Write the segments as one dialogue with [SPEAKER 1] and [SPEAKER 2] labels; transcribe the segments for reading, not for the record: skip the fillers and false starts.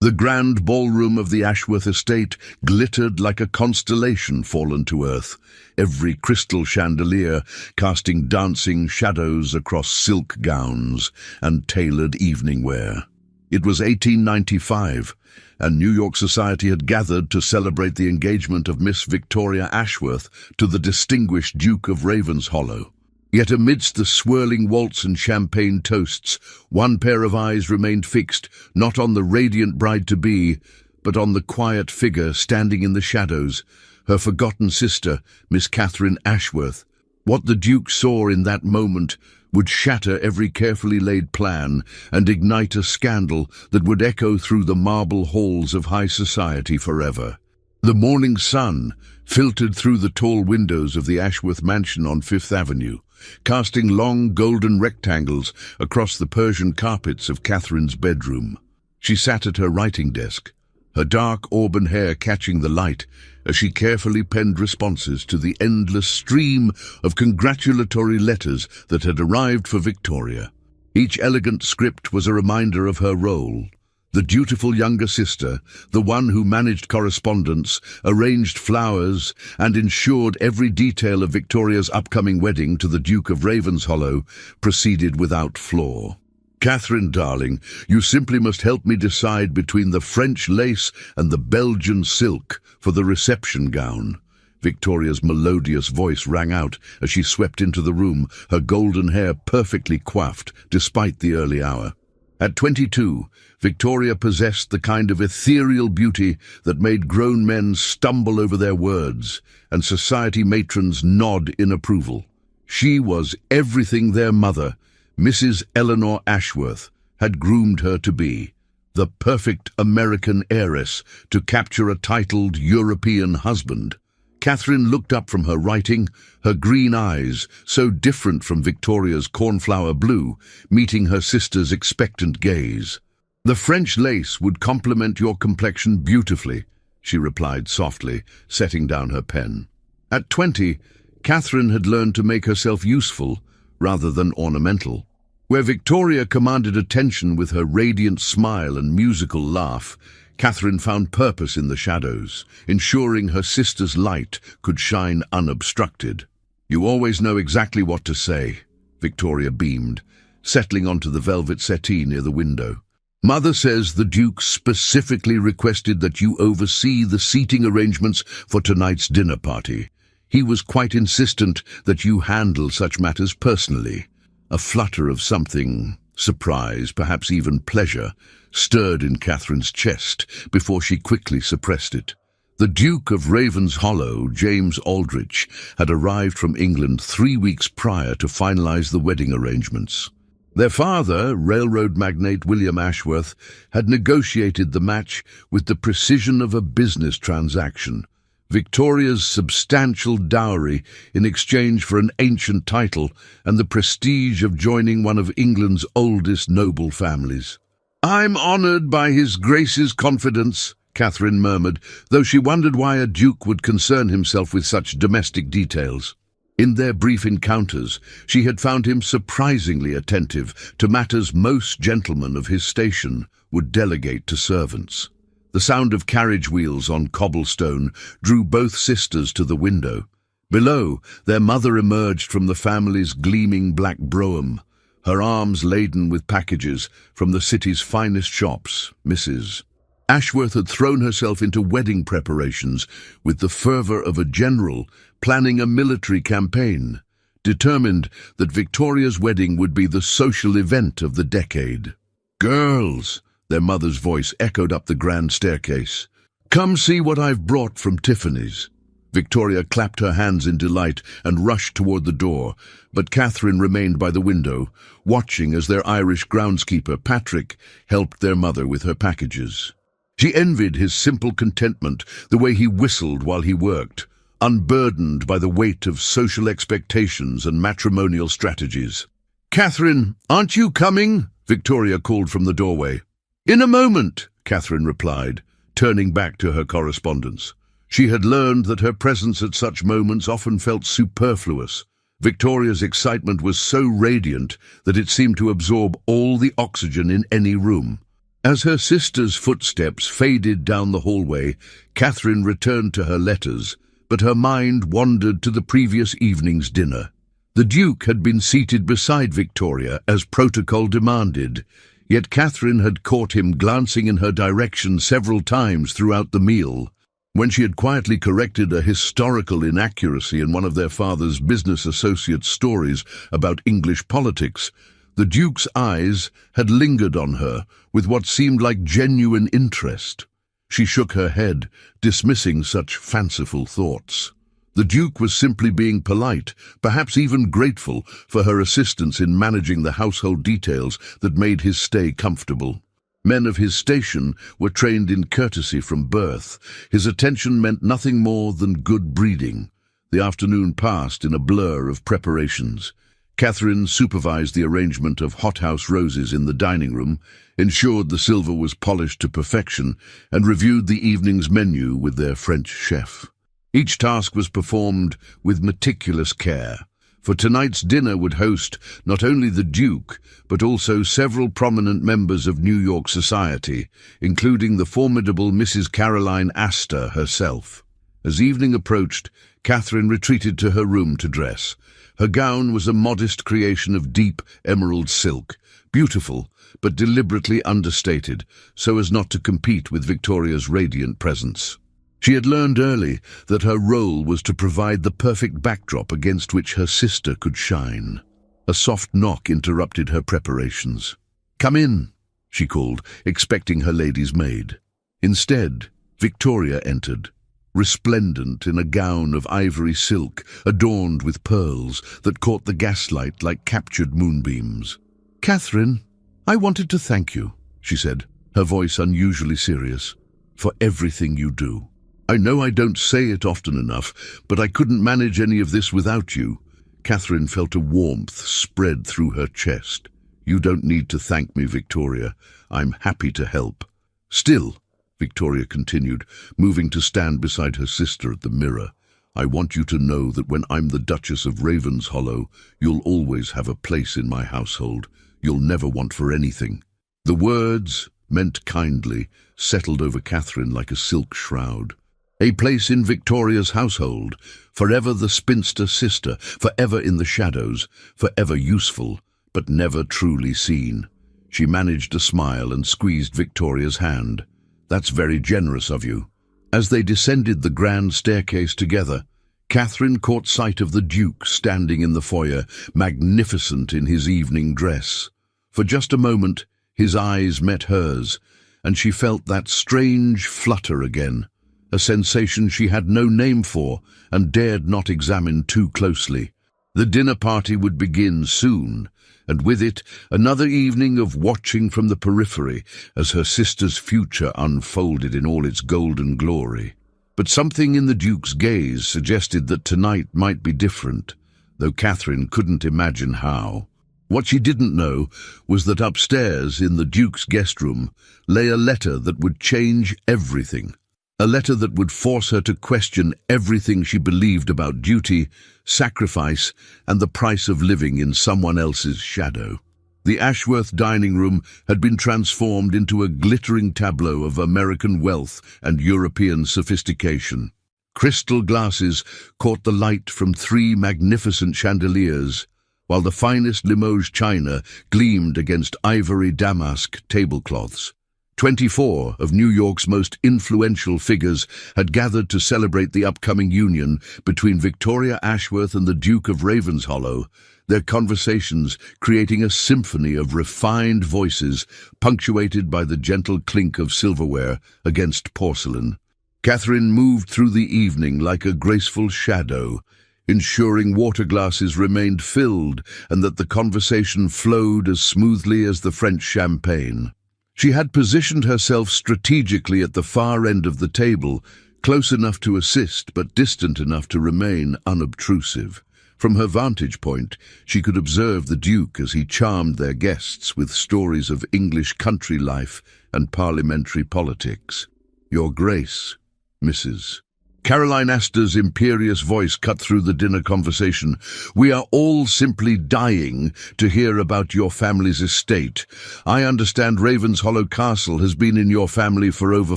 [SPEAKER 1] The grand ballroom of the Ashworth estate glittered like a constellation fallen to earth, every crystal chandelier casting dancing shadows across silk gowns and tailored evening wear. It was 1895, and New York society had gathered to celebrate the engagement of Miss Victoria Ashworth to the distinguished Duke of Ravenshollow. Yet amidst the swirling waltz and champagne toasts, one pair of eyes remained fixed, not on the radiant bride-to-be, but on the quiet figure standing in the shadows, her forgotten sister, Miss Catherine Ashworth. What the Duke saw in that moment would shatter every carefully laid plan and ignite a scandal that would echo through the marble halls of high society forever. The morning sun filtered through the tall windows of the Ashworth mansion on Fifth Avenue, casting long golden rectangles across the Persian carpets of Catherine's bedroom. She sat at her writing desk, her dark auburn hair catching the light as she carefully penned responses to the endless stream of congratulatory letters that had arrived for Victoria. Each elegant script was a reminder of her role. The dutiful younger sister, the one who managed correspondence, arranged flowers, and ensured every detail of Victoria's upcoming wedding to the Duke of Ravenshollow, proceeded without flaw. "Catherine, darling, you simply must help me decide between the French lace and the Belgian silk for the reception gown." Victoria's melodious voice rang out as she swept into the room, her golden hair perfectly coiffed despite the early hour. At 22, Victoria possessed the kind of ethereal beauty that made grown men stumble over their words and society matrons nod in approval. She was everything their mother, Mrs. Eleanor Ashworth, had groomed her to be, the perfect American heiress to capture a titled European husband. Catherine looked up from her writing, her green eyes, so different from Victoria's cornflower blue, meeting her sister's expectant gaze. "The French lace would complement your complexion beautifully," she replied softly, setting down her pen. At 20, Catherine had learned to make herself useful rather than ornamental. Where Victoria commanded attention with her radiant smile and musical laugh, Catherine found purpose in the shadows, ensuring her sister's light could shine unobstructed. "You always know exactly what to say," Victoria beamed, settling onto the velvet settee near the window. "Mother says the Duke specifically requested that you oversee the seating arrangements for tonight's dinner party. He was quite insistent that you handle such matters personally." A flutter of something, surprise, perhaps even pleasure, stirred in Catherine's chest before she quickly suppressed it. The Duke of Ravenshollow, James Aldrich, had arrived from England 3 weeks prior to finalize the wedding arrangements. Their father, railroad magnate William Ashworth, had negotiated the match with the precision of a business transaction. Victoria's substantial dowry in exchange for an ancient title and the prestige of joining one of England's oldest noble families. "I'm honored by His Grace's confidence," Catherine murmured, though she wondered why a duke would concern himself with such domestic details. In their brief encounters, she had found him surprisingly attentive to matters most gentlemen of his station would delegate to servants. The sound of carriage wheels on cobblestone drew both sisters to the window. Below, their mother emerged from the family's gleaming black brougham, her arms laden with packages from the city's finest shops. Mrs. Ashworth had thrown herself into wedding preparations with the fervor of a general planning a military campaign, determined that Victoria's wedding would be the social event of the decade. "Girls!" Their mother's voice echoed up the grand staircase. "Come see what I've brought from Tiffany's." Victoria clapped her hands in delight and rushed toward the door, but Catherine remained by the window, watching as their Irish groundskeeper, Patrick, helped their mother with her packages. She envied his simple contentment, the way he whistled while he worked, unburdened by the weight of social expectations and matrimonial strategies. "Catherine, aren't you coming?" Victoria called from the doorway. "In a moment," Catherine replied, turning back to her correspondence. She had learned that her presence at such moments often felt superfluous. Victoria's excitement was so radiant that it seemed to absorb all the oxygen in any room. As her sister's footsteps faded down the hallway, Catherine returned to her letters, but her mind wandered to the previous evening's dinner. The Duke had been seated beside Victoria, as protocol demanded, yet Catherine had caught him glancing in her direction several times throughout the meal. When she had quietly corrected a historical inaccuracy in one of their father's business associates' stories about English politics, the Duke's eyes had lingered on her with what seemed like genuine interest. She shook her head, dismissing such fanciful thoughts. The Duke was simply being polite, perhaps even grateful for her assistance in managing the household details that made his stay comfortable. Men of his station were trained in courtesy from birth. His attention meant nothing more than good breeding. The afternoon passed in a blur of preparations. Catherine supervised the arrangement of hothouse roses in the dining room, ensured the silver was polished to perfection, and reviewed the evening's menu with their French chef. Each task was performed with meticulous care, for tonight's dinner would host not only the Duke, but also several prominent members of New York society, including the formidable Mrs. Caroline Astor herself. As evening approached, Catherine retreated to her room to dress. Her gown was a modest creation of deep emerald silk, beautiful but deliberately understated, so as not to compete with Victoria's radiant presence. She had learned early that her role was to provide the perfect backdrop against which her sister could shine. A soft knock interrupted her preparations. "Come in," she called, expecting her lady's maid. Instead, Victoria entered, resplendent in a gown of ivory silk adorned with pearls that caught the gaslight like captured moonbeams. "Catherine, I wanted to thank you," she said, her voice unusually serious, "for everything you do. I know I don't say it often enough, but I couldn't manage any of this without you." Catherine felt a warmth spread through her chest. "You don't need to thank me, Victoria. I'm happy to help." "Still," Victoria continued, moving to stand beside her sister at the mirror, "I want you to know that when I'm the Duchess of Ravenshollow, you'll always have a place in my household. You'll never want for anything." The words, meant kindly, settled over Catherine like a silk shroud. A place in Victoria's household, forever the spinster sister, forever in the shadows, forever useful, but never truly seen. She managed a smile and squeezed Victoria's hand. "That's very generous of you." As they descended the grand staircase together, Catherine caught sight of the Duke standing in the foyer, magnificent in his evening dress. For just a moment, his eyes met hers, and she felt that strange flutter again, a sensation she had no name for and dared not examine too closely. The dinner party would begin soon, and with it another evening of watching from the periphery as her sister's future unfolded in all its golden glory. But something in the Duke's gaze suggested that tonight might be different, though Catherine couldn't imagine how. What she didn't know was that upstairs in the Duke's guest room lay a letter that would change everything. A letter that would force her to question everything she believed about duty, sacrifice, and the price of living in someone else's shadow. The Ashworth dining room had been transformed into a glittering tableau of American wealth and European sophistication. Crystal glasses caught the light from 3 magnificent chandeliers, while the finest Limoges china gleamed against ivory damask tablecloths. 24 of New York's most influential figures had gathered to celebrate the upcoming union between Victoria Ashworth and the Duke of Ravenshollow, their conversations creating a symphony of refined voices punctuated by the gentle clink of silverware against porcelain. Catherine moved through the evening like a graceful shadow, ensuring water glasses remained filled and that the conversation flowed as smoothly as the French champagne. She had positioned herself strategically at the far end of the table, close enough to assist but distant enough to remain unobtrusive. From her vantage point, she could observe the Duke as he charmed their guests with stories of English country life and parliamentary politics. "Your Grace, Mrs." Caroline Astor's imperious voice cut through the dinner conversation. "We are all simply dying to hear about your family's estate. I understand Ravenshollow Castle has been in your family for over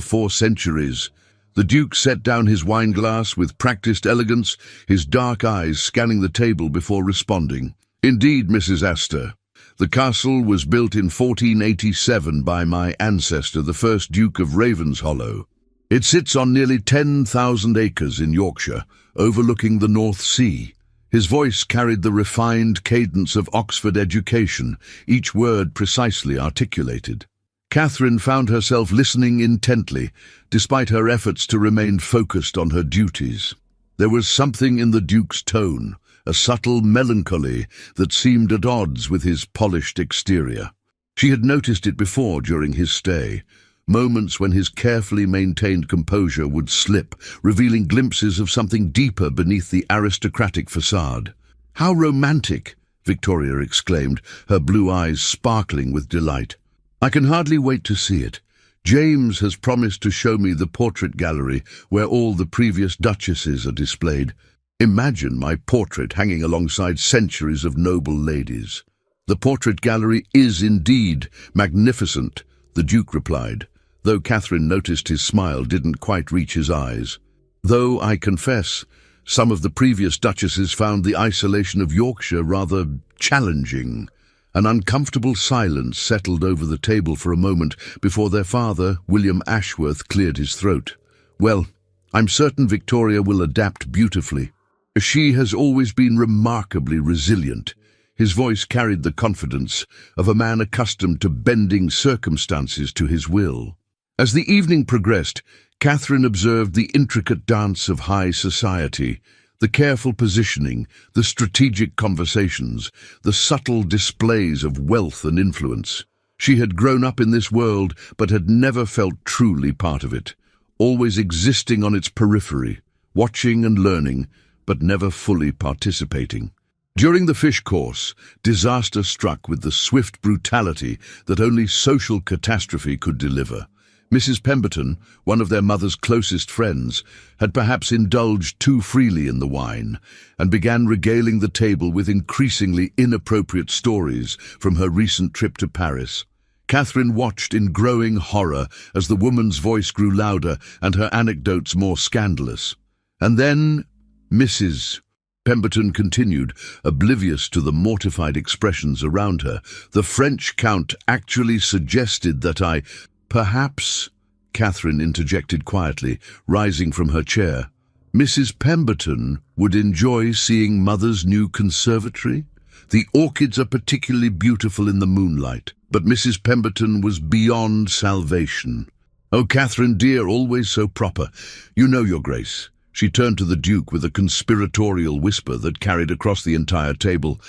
[SPEAKER 1] 4 centuries. The Duke set down his wineglass with practiced elegance, his dark eyes scanning the table before responding. "Indeed, Mrs. Astor. The castle was built in 1487 by my ancestor, the first Duke of Ravenshollow. It sits on nearly 10,000 acres in Yorkshire, overlooking the North Sea." His voice carried the refined cadence of Oxford education, each word precisely articulated. Catherine found herself listening intently, despite her efforts to remain focused on her duties. There was something in the Duke's tone, a subtle melancholy that seemed at odds with his polished exterior. She had noticed it before during his stay, moments when his carefully maintained composure would slip, revealing glimpses of something deeper beneath the aristocratic facade. "How romantic!" Victoria exclaimed, her blue eyes sparkling with delight. "I can hardly wait to see it. James has promised to show me the portrait gallery where all the previous duchesses are displayed. Imagine my portrait hanging alongside centuries of noble ladies." "The portrait gallery is indeed magnificent," the Duke replied, though Catherine noticed his smile didn't quite reach his eyes. "Though, I confess, some of the previous duchesses found the isolation of Yorkshire rather challenging." An uncomfortable silence settled over the table for a moment before their father, William Ashworth, cleared his throat. "Well, I'm certain Victoria will adapt beautifully. She has always been remarkably resilient." His voice carried the confidence of a man accustomed to bending circumstances to his will. As the evening progressed, Catherine observed the intricate dance of high society, the careful positioning, the strategic conversations, the subtle displays of wealth and influence. She had grown up in this world, but had never felt truly part of it, always existing on its periphery, watching and learning, but never fully participating. During the fish course, disaster struck with the swift brutality that only social catastrophe could deliver. Mrs. Pemberton, one of their mother's closest friends, had perhaps indulged too freely in the wine, and began regaling the table with increasingly inappropriate stories from her recent trip to Paris. Catherine watched in growing horror as the woman's voice grew louder and her anecdotes more scandalous. And then Mrs. Pemberton continued, oblivious to the mortified expressions around her. "The French Count actually suggested that I—" "Perhaps," Catherine interjected quietly, rising from her chair, "Mrs. Pemberton would enjoy seeing Mother's new conservatory? The orchids are particularly beautiful in the moonlight, but Mrs. Pemberton was beyond salvation." "Oh, Catherine dear, always so proper. You know, Your Grace." She turned to the Duke with a conspiratorial whisper that carried across the entire table.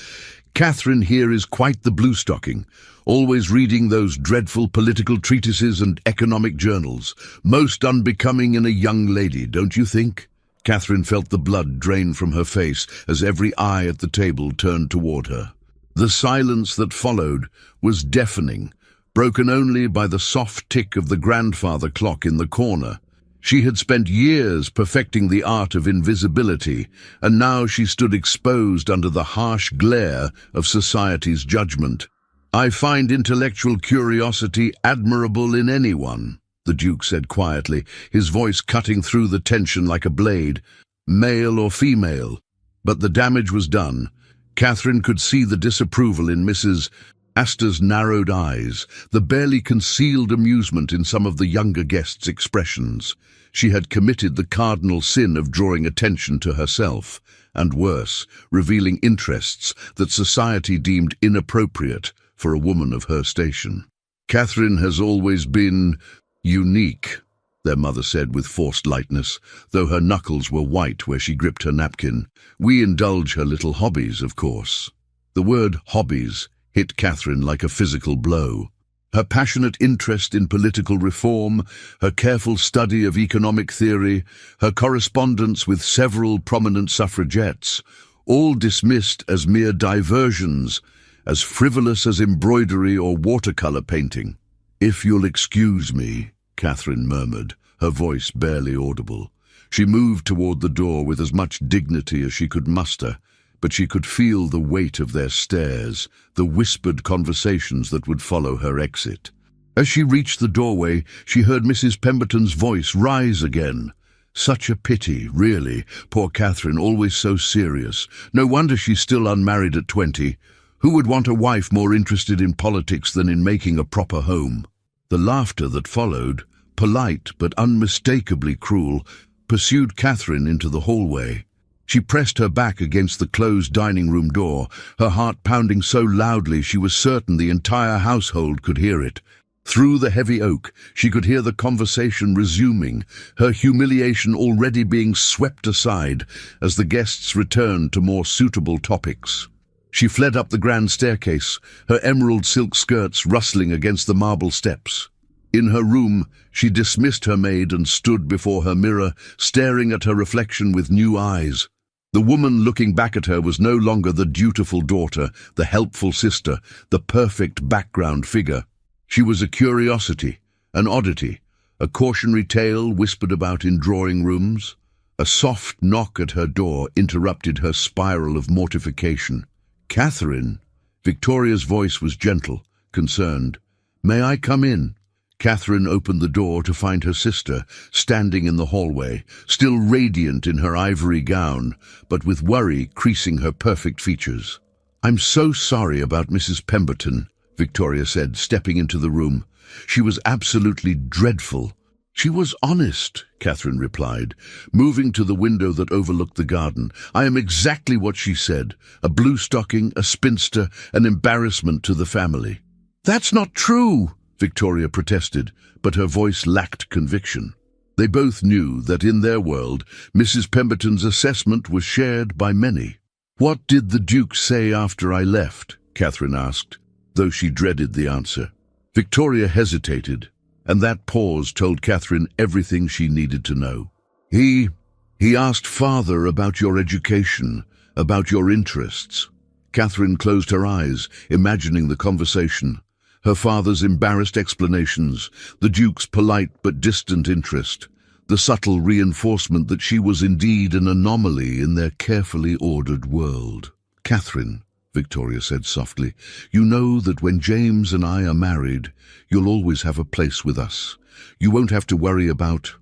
[SPEAKER 1] "Catherine here is quite the bluestocking, always reading those dreadful political treatises and economic journals. Most unbecoming in a young lady, don't you think?" Catherine felt the blood drain from her face as every eye at the table turned toward her. The silence that followed was deafening, broken only by the soft tick of the grandfather clock in the corner. She had spent years perfecting the art of invisibility, and now she stood exposed under the harsh glare of society's judgment. "I find intellectual curiosity admirable in anyone," the Duke said quietly, his voice cutting through the tension like a blade, "male or female." But the damage was done. Catherine could see the disapproval in Mrs. Astor's narrowed eyes, the barely concealed amusement in some of the younger guests' expressions. She had committed the cardinal sin of drawing attention to herself, and worse, revealing interests that society deemed inappropriate for a woman of her station. "Catherine has always been unique," their mother said with forced lightness, though her knuckles were white where she gripped her napkin. "We indulge her little hobbies, of course." The word hobbies hit Catherine like a physical blow. Her passionate interest in political reform, her careful study of economic theory, her correspondence with several prominent suffragettes, all dismissed as mere diversions, as frivolous as embroidery or watercolor painting. "If you'll excuse me," Catherine murmured, her voice barely audible. She moved toward the door with as much dignity as she could muster, but she could feel the weight of their stares, the whispered conversations that would follow her exit. As she reached the doorway, she heard Mrs. Pemberton's voice rise again. Such a pity, really. Poor Catherine, always so serious. No wonder she's still unmarried at 20. Who would want a wife more interested in politics than in making a proper home? The laughter that followed, polite but unmistakably cruel, pursued Catherine into the hallway. She pressed her back against the closed dining room door, her heart pounding so loudly she was certain the entire household could hear it. Through the heavy oak, she could hear the conversation resuming, her humiliation already being swept aside as the guests returned to more suitable topics. She fled up the grand staircase, her emerald silk skirts rustling against the marble steps. In her room, she dismissed her maid and stood before her mirror, staring at her reflection with new eyes. The woman looking back at her was no longer the dutiful daughter, the helpful sister, the perfect background figure. She was a curiosity, an oddity, a cautionary tale whispered about in drawing rooms. A soft knock at her door interrupted her spiral of mortification. "Catherine?" Victoria's voice was gentle, concerned. "May I come in?" Catherine opened the door to find her sister standing in the hallway, still radiant in her ivory gown, but with worry creasing her perfect features. "I'm so sorry about Mrs. Pemberton," Victoria said, stepping into the room. "She was absolutely dreadful." "She was honest," Catherine replied, moving to the window that overlooked the garden. "I am exactly what she said, a blue stocking, a spinster, an embarrassment to the family." "That's not true," Victoria protested, but her voice lacked conviction. They both knew that in their world, Mrs. Pemberton's assessment was shared by many. "What did the Duke say after I left?" Catherine asked, though she dreaded the answer. Victoria hesitated, and that pause told Catherine everything she needed to know. He asked father about your education, about your interests." Catherine closed her eyes, imagining the conversation. Her father's embarrassed explanations, the Duke's polite but distant interest, the subtle reinforcement that she was indeed an anomaly in their carefully ordered world. "Catherine," Victoria said softly, "you know that when James and I are married, you'll always have a place with us. You won't have to worry about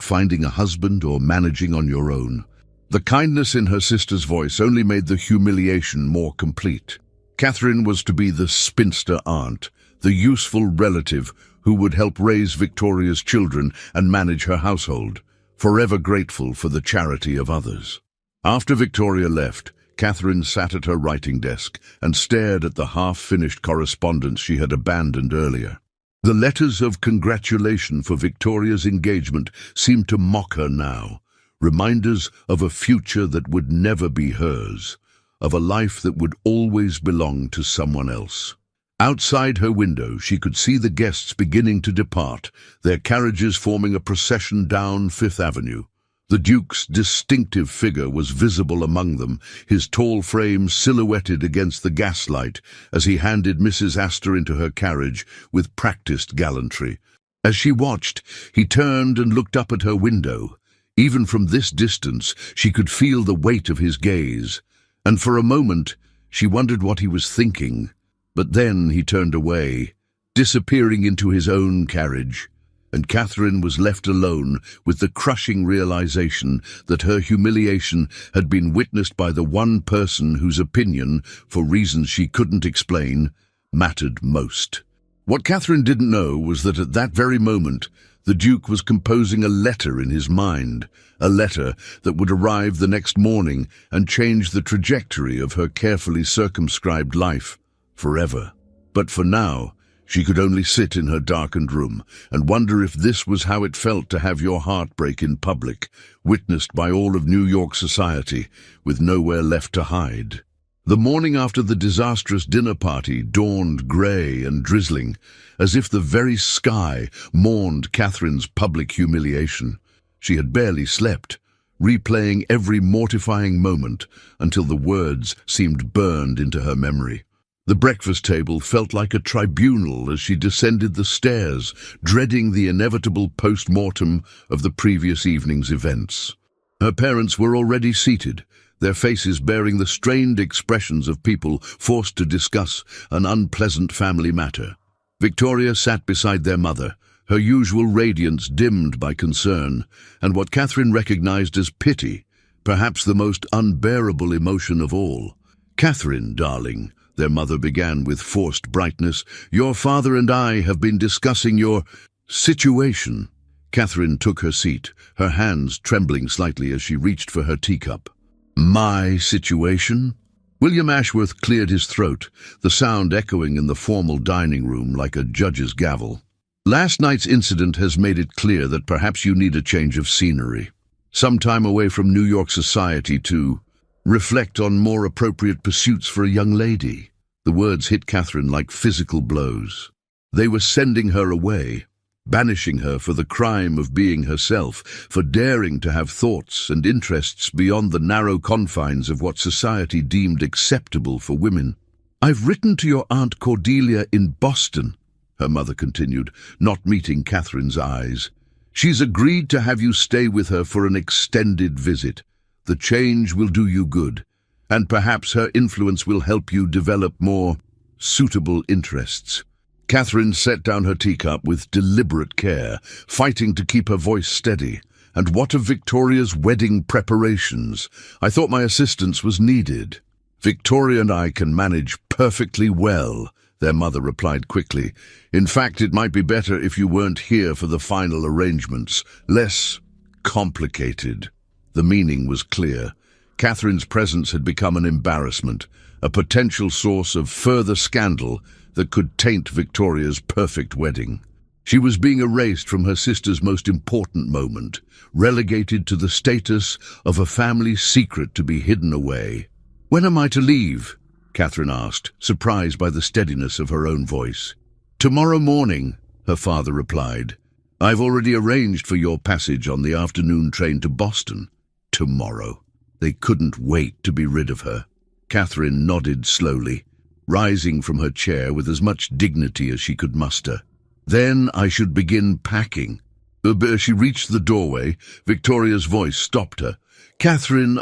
[SPEAKER 1] finding a husband or managing on your own." The kindness in her sister's voice only made the humiliation more complete. Catherine was to be the spinster aunt, the useful relative who would help raise Victoria's children and manage her household, forever grateful for the charity of others. After Victoria left, Catherine sat at her writing desk and stared at the half-finished correspondence she had abandoned earlier. The letters of congratulation for Victoria's engagement seemed to mock her now, reminders of a future that would never be hers, of a life that would always belong to someone else. Outside her window, she could see the guests beginning to depart, their carriages forming a procession down Fifth Avenue. The Duke's distinctive figure was visible among them, his tall frame silhouetted against the gaslight as he handed Mrs. Astor into her carriage with practiced gallantry. As she watched, he turned and looked up at her window. Even from this distance, she could feel the weight of his gaze, and for a moment she wondered what he was thinking. But then he turned away, disappearing into his own carriage, and Catherine was left alone with the crushing realization that her humiliation had been witnessed by the one person whose opinion, for reasons she couldn't explain, mattered most. What Catherine didn't know was that at that very moment, the Duke was composing a letter in his mind, a letter that would arrive the next morning and change the trajectory of her carefully circumscribed life forever. But for now, she could only sit in her darkened room and wonder if this was how it felt to have your heart break in public, witnessed by all of New York society, with nowhere left to hide. The morning after the disastrous dinner party dawned grey and drizzling, as if the very sky mourned Catherine's public humiliation. She had barely slept, replaying every mortifying moment until the words seemed burned into her memory. The breakfast table felt like a tribunal as she descended the stairs, dreading the inevitable post-mortem of the previous evening's events. Her parents were already seated, their faces bearing the strained expressions of people forced to discuss an unpleasant family matter. Victoria sat beside their mother, her usual radiance dimmed by concern, and what Catherine recognized as pity, perhaps the most unbearable emotion of all. "Catherine, darling," their mother began with forced brightness, "your father and I have been discussing your situation." Catherine took her seat, her hands trembling slightly as she reached for her teacup. "My situation?" William Ashworth cleared his throat, the sound echoing in the formal dining room like a judge's gavel. "Last night's incident has made it clear that perhaps you need a change of scenery. Some time away from New York society to reflect on more appropriate pursuits for a young lady." The words hit Catherine like physical blows. They were sending her away, banishing her for the crime of being herself, for daring to have thoughts and interests beyond the narrow confines of what society deemed acceptable for women. "I've written to your Aunt Cordelia in Boston," her mother continued, not meeting Catherine's eyes. "She's agreed to have you stay with her for an extended visit. The change will do you good, and perhaps her influence will help you develop more suitable interests." Catherine set down her teacup with deliberate care, fighting to keep her voice steady. "And what of Victoria's wedding preparations? I thought my assistance was needed." "Victoria and I can manage perfectly well," their mother replied quickly. "In fact, it might be better if you weren't here for the final arrangements. Less complicated." The meaning was clear. Catherine's presence had become an embarrassment, a potential source of further scandal that could taint Victoria's perfect wedding. She was being erased from her sister's most important moment, relegated to the status of a family secret to be hidden away. "When am I to leave?" Catherine asked, surprised by the steadiness of her own voice. "Tomorrow morning," her father replied. "I've already arranged for your passage on the afternoon train to Boston." Tomorrow. They couldn't wait to be rid of her. Catherine nodded slowly, rising from her chair with as much dignity as she could muster. "Then I should begin packing." As she reached the doorway, Victoria's voice stopped her. "Catherine,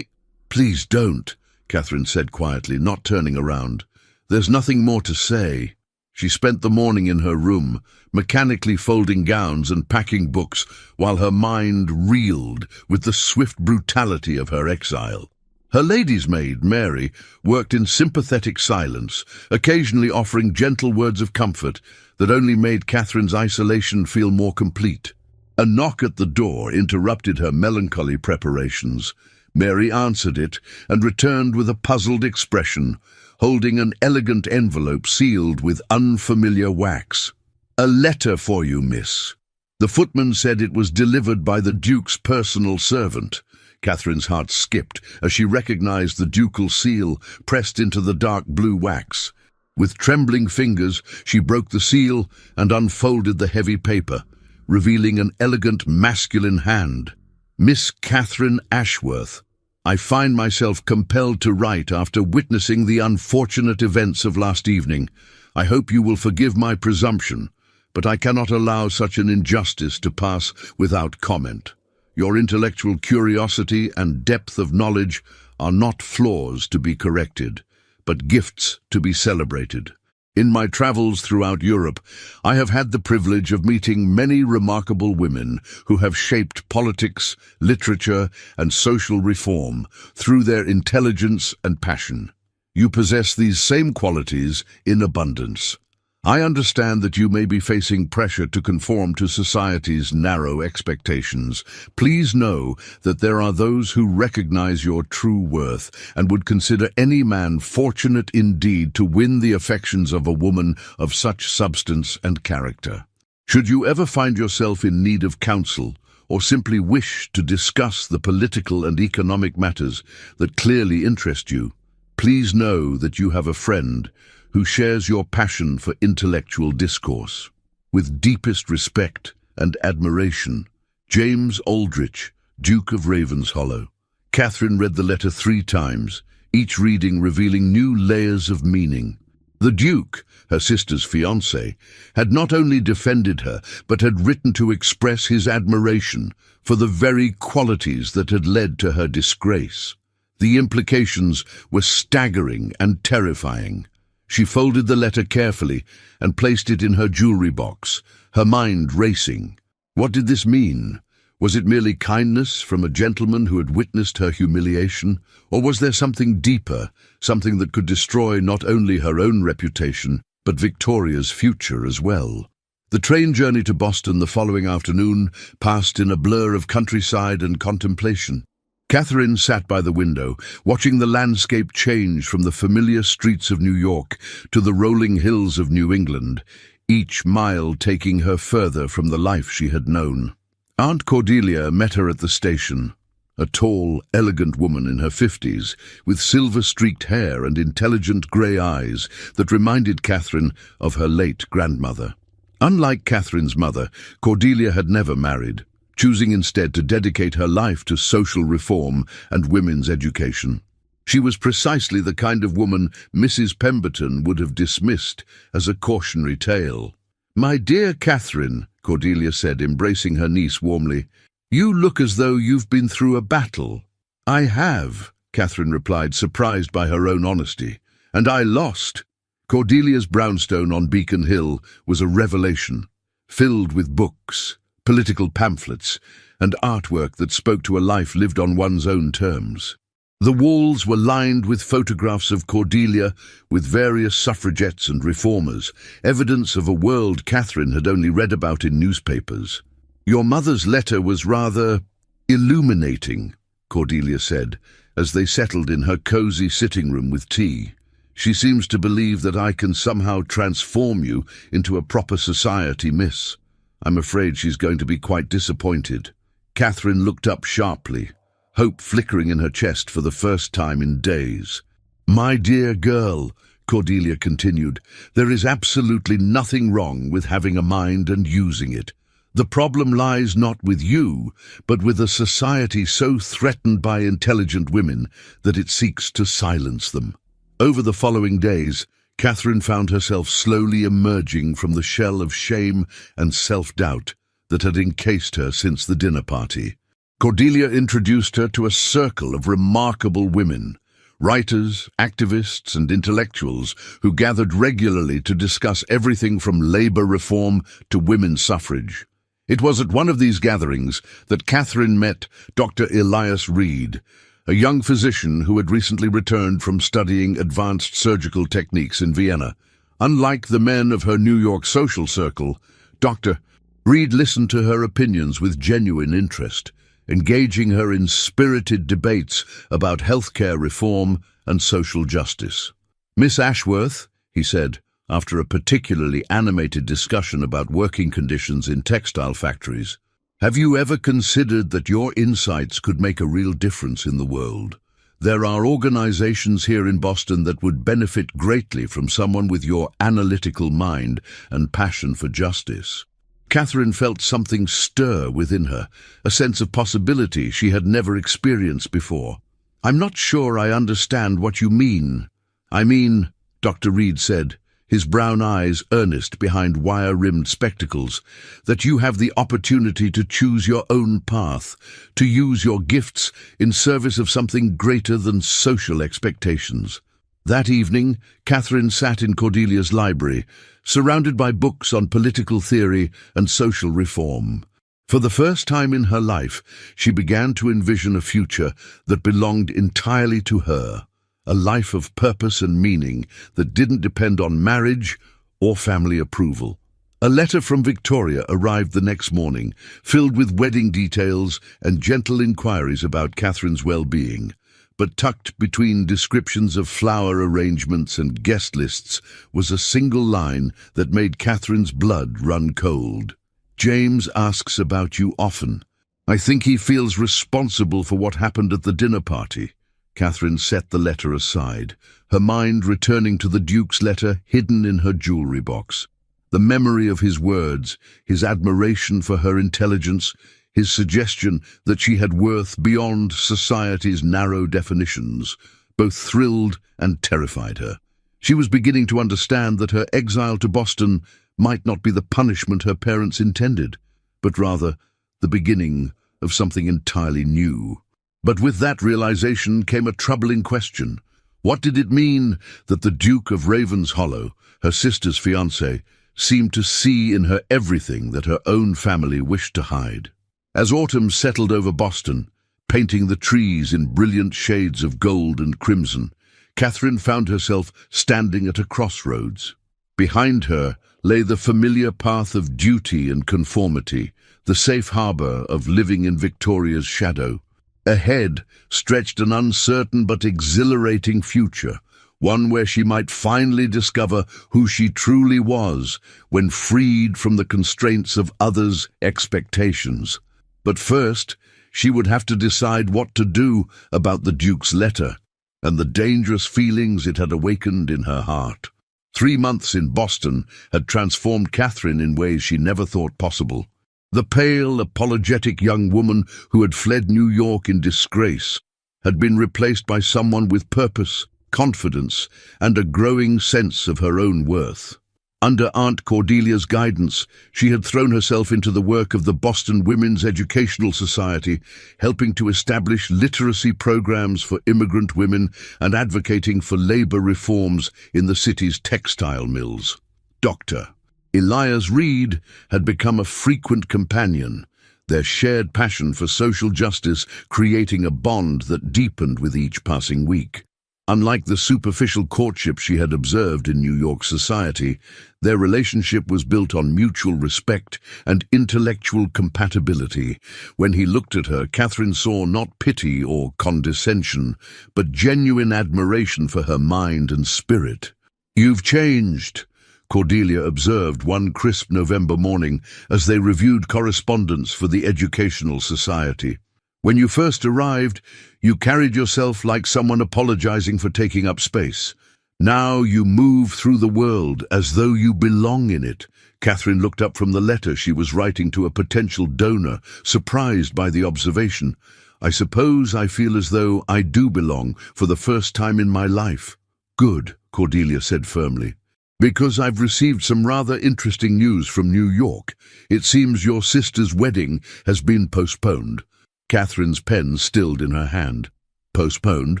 [SPEAKER 1] Please don't," Catherine said quietly, not turning around. "There's nothing more to say." She spent the morning in her room, mechanically folding gowns and packing books, while her mind reeled with the swift brutality of her exile. Her lady's maid, Mary, worked in sympathetic silence, occasionally offering gentle words of comfort that only made Catherine's isolation feel more complete. A knock at the door interrupted her melancholy preparations. Mary answered it and returned with a puzzled expression, holding an elegant envelope sealed with unfamiliar wax. "A letter for you, miss." The footman said it was delivered by the Duke's personal servant. Catherine's heart skipped as she recognized the ducal seal pressed into the dark blue wax. With trembling fingers, she broke the seal and unfolded the heavy paper, revealing an elegant masculine hand. "Miss Catherine Ashworth, I find myself compelled to write after witnessing the unfortunate events of last evening. I hope you will forgive my presumption, but I cannot allow such an injustice to pass without comment. Your intellectual curiosity and depth of knowledge are not flaws to be corrected, but gifts to be celebrated. In my travels throughout Europe, I have had the privilege of meeting many remarkable women who have shaped politics, literature, and social reform through their intelligence and passion. You possess these same qualities in abundance. I understand that you may be facing pressure to conform to society's narrow expectations. Please know that there are those who recognize your true worth and would consider any man fortunate indeed to win the affections of a woman of such substance and character. Should you ever find yourself in need of counsel, or simply wish to discuss the political and economic matters that clearly interest you, please know that you have a friend who shares your passion for intellectual discourse. With deepest respect and admiration, James Aldrich, Duke of Ravenshollow. Catherine read the letter 3 times, each reading revealing new layers of meaning. The Duke, her sister's fiancé, had not only defended her, but had written to express his admiration for the very qualities that had led to her disgrace. The implications were staggering and terrifying. She folded the letter carefully and placed it in her jewelry box, her mind racing. What did this mean? Was it merely kindness from a gentleman who had witnessed her humiliation, or was there something deeper, something that could destroy not only her own reputation, but Victoria's future as well? The train journey to Boston the following afternoon passed in a blur of countryside and contemplation. Catherine sat by the window, watching the landscape change from the familiar streets of New York to the rolling hills of New England, each mile taking her further from the life she had known. Aunt Cordelia met her at the station, a tall, elegant woman in her 50s, with silver-streaked hair and intelligent grey eyes that reminded Catherine of her late grandmother. Unlike Catherine's mother, Cordelia had never married, choosing instead to dedicate her life to social reform and women's education. She was precisely the kind of woman Mrs. Pemberton would have dismissed as a cautionary tale. "My dear Catherine," Cordelia said, embracing her niece warmly, "you look as though you've been through a battle." "I have," Catherine replied, surprised by her own honesty. "And I lost." Cordelia's brownstone on Beacon Hill was a revelation, filled with books, political pamphlets, and artwork that spoke to a life lived on one's own terms. The walls were lined with photographs of Cordelia with various suffragettes and reformers, evidence of a world Catherine had only read about in newspapers. "Your mother's letter was rather illuminating," Cordelia said, as they settled in her cozy sitting room with tea. "She seems to believe that I can somehow transform you into a proper society miss. I'm afraid she's going to be quite disappointed." Catherine looked up sharply, hope flickering in her chest for the first time in days. "My dear girl," Cordelia continued, "there is absolutely nothing wrong with having a mind and using it. The problem lies not with you, but with a society so threatened by intelligent women that it seeks to silence them." Over the following days, Catherine found herself slowly emerging from the shell of shame and self-doubt that had encased her since the dinner party. Cordelia introduced her to a circle of remarkable women, writers, activists, and intellectuals who gathered regularly to discuss everything from labor reform to women's suffrage. It was at one of these gatherings that Catherine met Dr. Elias Reed, a young physician who had recently returned from studying advanced surgical techniques in Vienna. Unlike the men of her New York social circle, Dr. Reed listened to her opinions with genuine interest, engaging her in spirited debates about healthcare reform and social justice. "Miss Ashworth," he said, after a particularly animated discussion about working conditions in textile factories, "have you ever considered that your insights could make a real difference in the world? There are organizations here in Boston that would benefit greatly from someone with your analytical mind and passion for justice." Catherine felt something stir within her, a sense of possibility she had never experienced before. "I'm not sure I understand what you mean." "I mean," Dr. Reed said, his brown eyes earnest behind wire-rimmed spectacles, "that you have the opportunity to choose your own path, to use your gifts in service of something greater than social expectations." That evening, Catherine sat in Cordelia's library, surrounded by books on political theory and social reform. For the first time in her life, she began to envision a future that belonged entirely to her, a life of purpose and meaning that didn't depend on marriage or family approval. A letter from Victoria arrived the next morning, filled with wedding details and gentle inquiries about Catherine's well-being. But tucked between descriptions of flower arrangements and guest lists was a single line that made Catherine's blood run cold. "James asks about you often. I think he feels responsible for what happened at the dinner party." Catherine set the letter aside, her mind returning to the Duke's letter hidden in her jewelry box. The memory of his words, his admiration for her intelligence, his suggestion that she had worth beyond society's narrow definitions, both thrilled and terrified her. She was beginning to understand that her exile to Boston might not be the punishment her parents intended, but rather the beginning of something entirely new. But with that realization came a troubling question. What did it mean that the Duke of Ravenshollow, her sister's fiancé, seemed to see in her everything that her own family wished to hide? As autumn settled over Boston, painting the trees in brilliant shades of gold and crimson, Catherine found herself standing at a crossroads. Behind her lay the familiar path of duty and conformity, the safe harbor of living in Victoria's shadow. Ahead stretched an uncertain but exhilarating future, one where she might finally discover who she truly was when freed from the constraints of others' expectations. But first, she would have to decide what to do about the Duke's letter and the dangerous feelings it had awakened in her heart. 3 months in Boston had transformed Catherine in ways she never thought possible. The pale, apologetic young woman who had fled New York in disgrace had been replaced by someone with purpose, confidence, and a growing sense of her own worth. Under Aunt Cordelia's guidance, she had thrown herself into the work of the Boston Women's Educational Society, helping to establish literacy programs for immigrant women and advocating for labor reforms in the city's textile mills. Dr. Elias Reed had become a frequent companion, their shared passion for social justice creating a bond that deepened with each passing week. Unlike the superficial courtship she had observed in New York society, their relationship was built on mutual respect and intellectual compatibility. When he looked at her, Catherine saw not pity or condescension, but genuine admiration for her mind and spirit. "You've changed," Cordelia observed one crisp November morning as they reviewed correspondence for the Educational Society. "When you first arrived, you carried yourself like someone apologizing for taking up space. Now you move through the world as though you belong in it." Catherine looked up from the letter she was writing to a potential donor, surprised by the observation. "I suppose I feel as though I do belong for the first time in my life." "Good," Cordelia said firmly. "Because I've received some rather interesting news from New York. It seems your sister's wedding has been postponed." Catherine's pen stilled in her hand. "Postponed?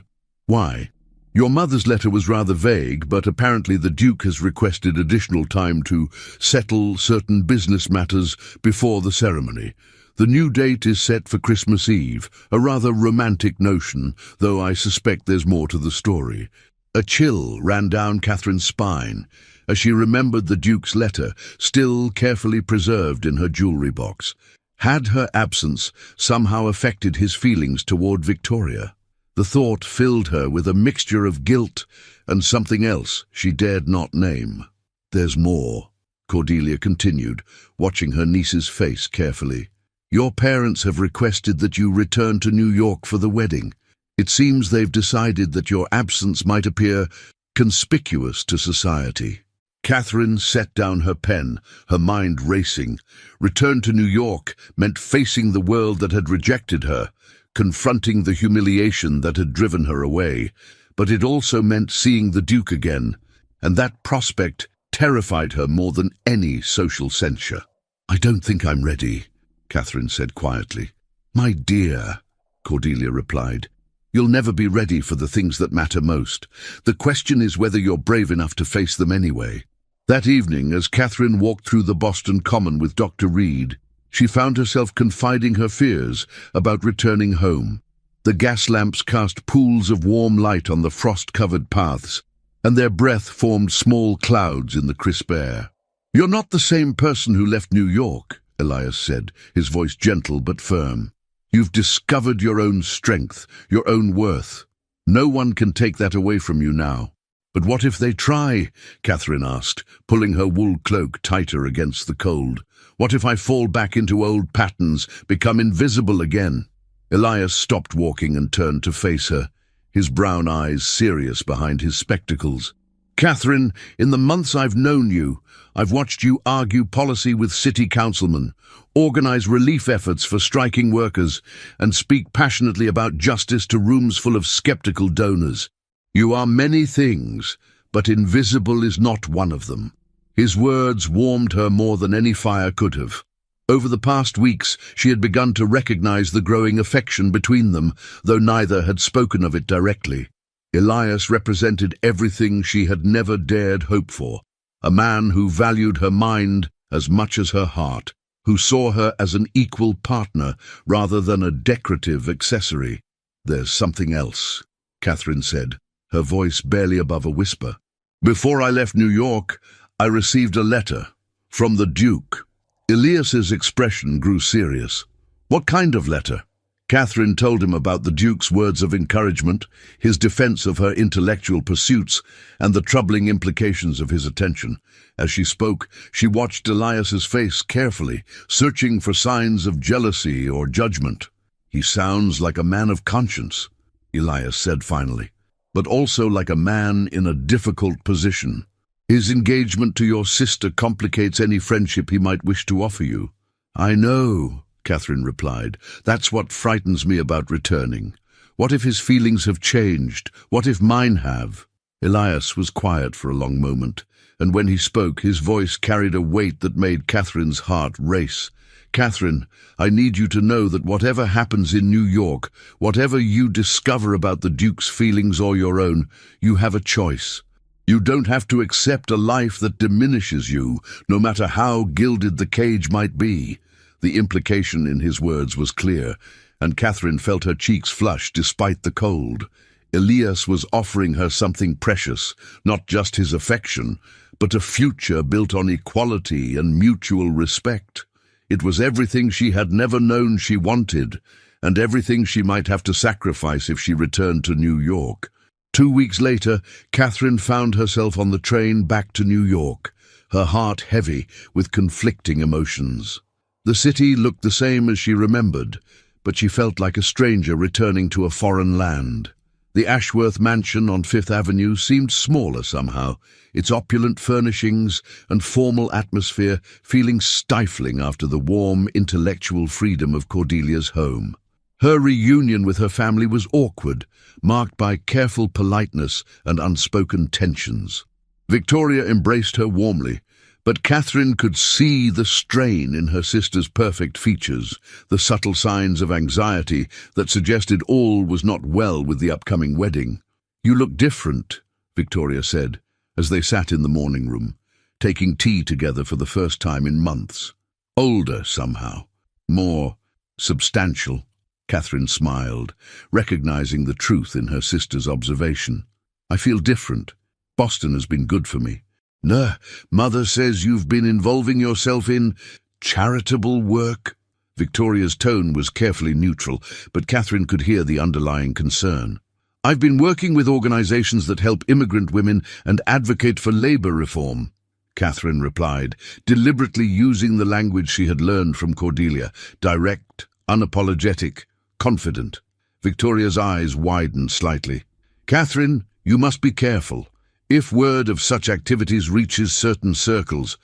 [SPEAKER 1] Why?" "Your mother's letter was rather vague, but apparently the Duke has requested additional time to settle certain business matters before the ceremony. The new date is set for Christmas Eve, a rather romantic notion, though I suspect there's more to the story." A chill ran down Catherine's spine as she remembered the Duke's letter, still carefully preserved in her jewelry box. Had her absence somehow affected his feelings toward Victoria? The thought filled her with a mixture of guilt and something else she dared not name. "There's more," Cordelia continued, watching her niece's face carefully. "Your parents have requested that you return to New York for the wedding. It seems they've decided that your absence might appear conspicuous to society." Catherine set down her pen, her mind racing. Return to New York meant facing the world that had rejected her, confronting the humiliation that had driven her away. But it also meant seeing the Duke again, and that prospect terrified her more than any social censure. "I don't think I'm ready," Catherine said quietly. "My dear," Cordelia replied, "you'll never be ready for the things that matter most. The question is whether you're brave enough to face them anyway." That evening, as Catherine walked through the Boston Common with Dr. Reed, she found herself confiding her fears about returning home. The gas lamps cast pools of warm light on the frost-covered paths, and their breath formed small clouds in the crisp air. "You're not the same person who left New York," Elias said, his voice gentle but firm. "You've discovered your own strength, your own worth. No one can take that away from you now." "But what if they try?" Catherine asked, pulling her wool cloak tighter against the cold. "What if I fall back into old patterns, become invisible again?" Elias stopped walking and turned to face her, his brown eyes serious behind his spectacles. "Catherine, in the months I've known you, I've watched you argue policy with city councilmen, organize relief efforts for striking workers, and speak passionately about justice to rooms full of skeptical donors. You are many things, but invisible is not one of them." His words warmed her more than any fire could have. Over the past weeks, she had begun to recognize the growing affection between them, though neither had spoken of it directly. Elias represented everything she had never dared hope for, a man who valued her mind as much as her heart, who saw her as an equal partner rather than a decorative accessory. "There's something else," Catherine said, her voice barely above a whisper. "Before I left New York, I received a letter from the Duke." Elias's expression grew serious. "What kind of letter?" Catherine told him about the Duke's words of encouragement, his defense of her intellectual pursuits, and the troubling implications of his attention. As she spoke, she watched Elias's face carefully, searching for signs of jealousy or judgment. "He sounds like a man of conscience," Elias said finally, "but also like a man in a difficult position. His engagement to your sister complicates any friendship he might wish to offer you." "I know," Catherine replied. "That's what frightens me about returning. What if his feelings have changed? What if mine have?" Elias was quiet for a long moment, and when he spoke, his voice carried a weight that made Catherine's heart race. "Catherine, I need you to know that whatever happens in New York, whatever you discover about the Duke's feelings or your own, you have a choice. You don't have to accept a life that diminishes you, no matter how gilded the cage might be." The implication in his words was clear, and Catherine felt her cheeks flush despite the cold. Elias was offering her something precious, not just his affection, but a future built on equality and mutual respect. It was everything she had never known she wanted, and everything she might have to sacrifice if she returned to New York. 2 weeks later, Catherine found herself on the train back to New York, her heart heavy with conflicting emotions. The city looked the same as she remembered, but she felt like a stranger returning to a foreign land. The Ashworth mansion on Fifth Avenue seemed smaller somehow, its opulent furnishings and formal atmosphere feeling stifling after the warm, intellectual freedom of Cordelia's home. Her reunion with her family was awkward, marked by careful politeness and unspoken tensions. Victoria embraced her warmly, but Catherine could see the strain in her sister's perfect features, the subtle signs of anxiety that suggested all was not well with the upcoming wedding. "You look different," Victoria said, as they sat in the morning room, taking tea together for the first time in months. "Older, somehow. More substantial." Catherine smiled, recognizing the truth in her sister's observation. "I feel different. Boston has been good for me." "No, Mother says you've been involving yourself in charitable work." Victoria's tone was carefully neutral, but Catherine could hear the underlying concern. "I've been working with organizations that help immigrant women and advocate for labor reform," Catherine replied, deliberately using the language she had learned from Cordelia, direct, unapologetic, confident. Victoria's eyes widened slightly. "Catherine, you must be careful. If word of such activities reaches certain circles—"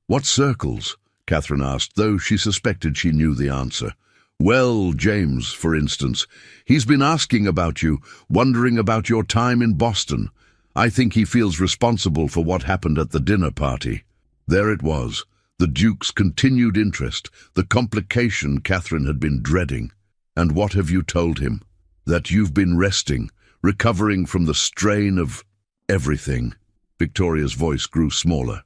[SPEAKER 1] "What circles?" Catherine asked, though she suspected she knew the answer. "Well, James, for instance. He's been asking about you, wondering about your time in Boston. I think he feels responsible for what happened at the dinner party." There it was, the Duke's continued interest, the complication Catherine had been dreading. "And what have you told him?" "That you've been resting, recovering from the strain of everything." Victoria's voice grew smaller.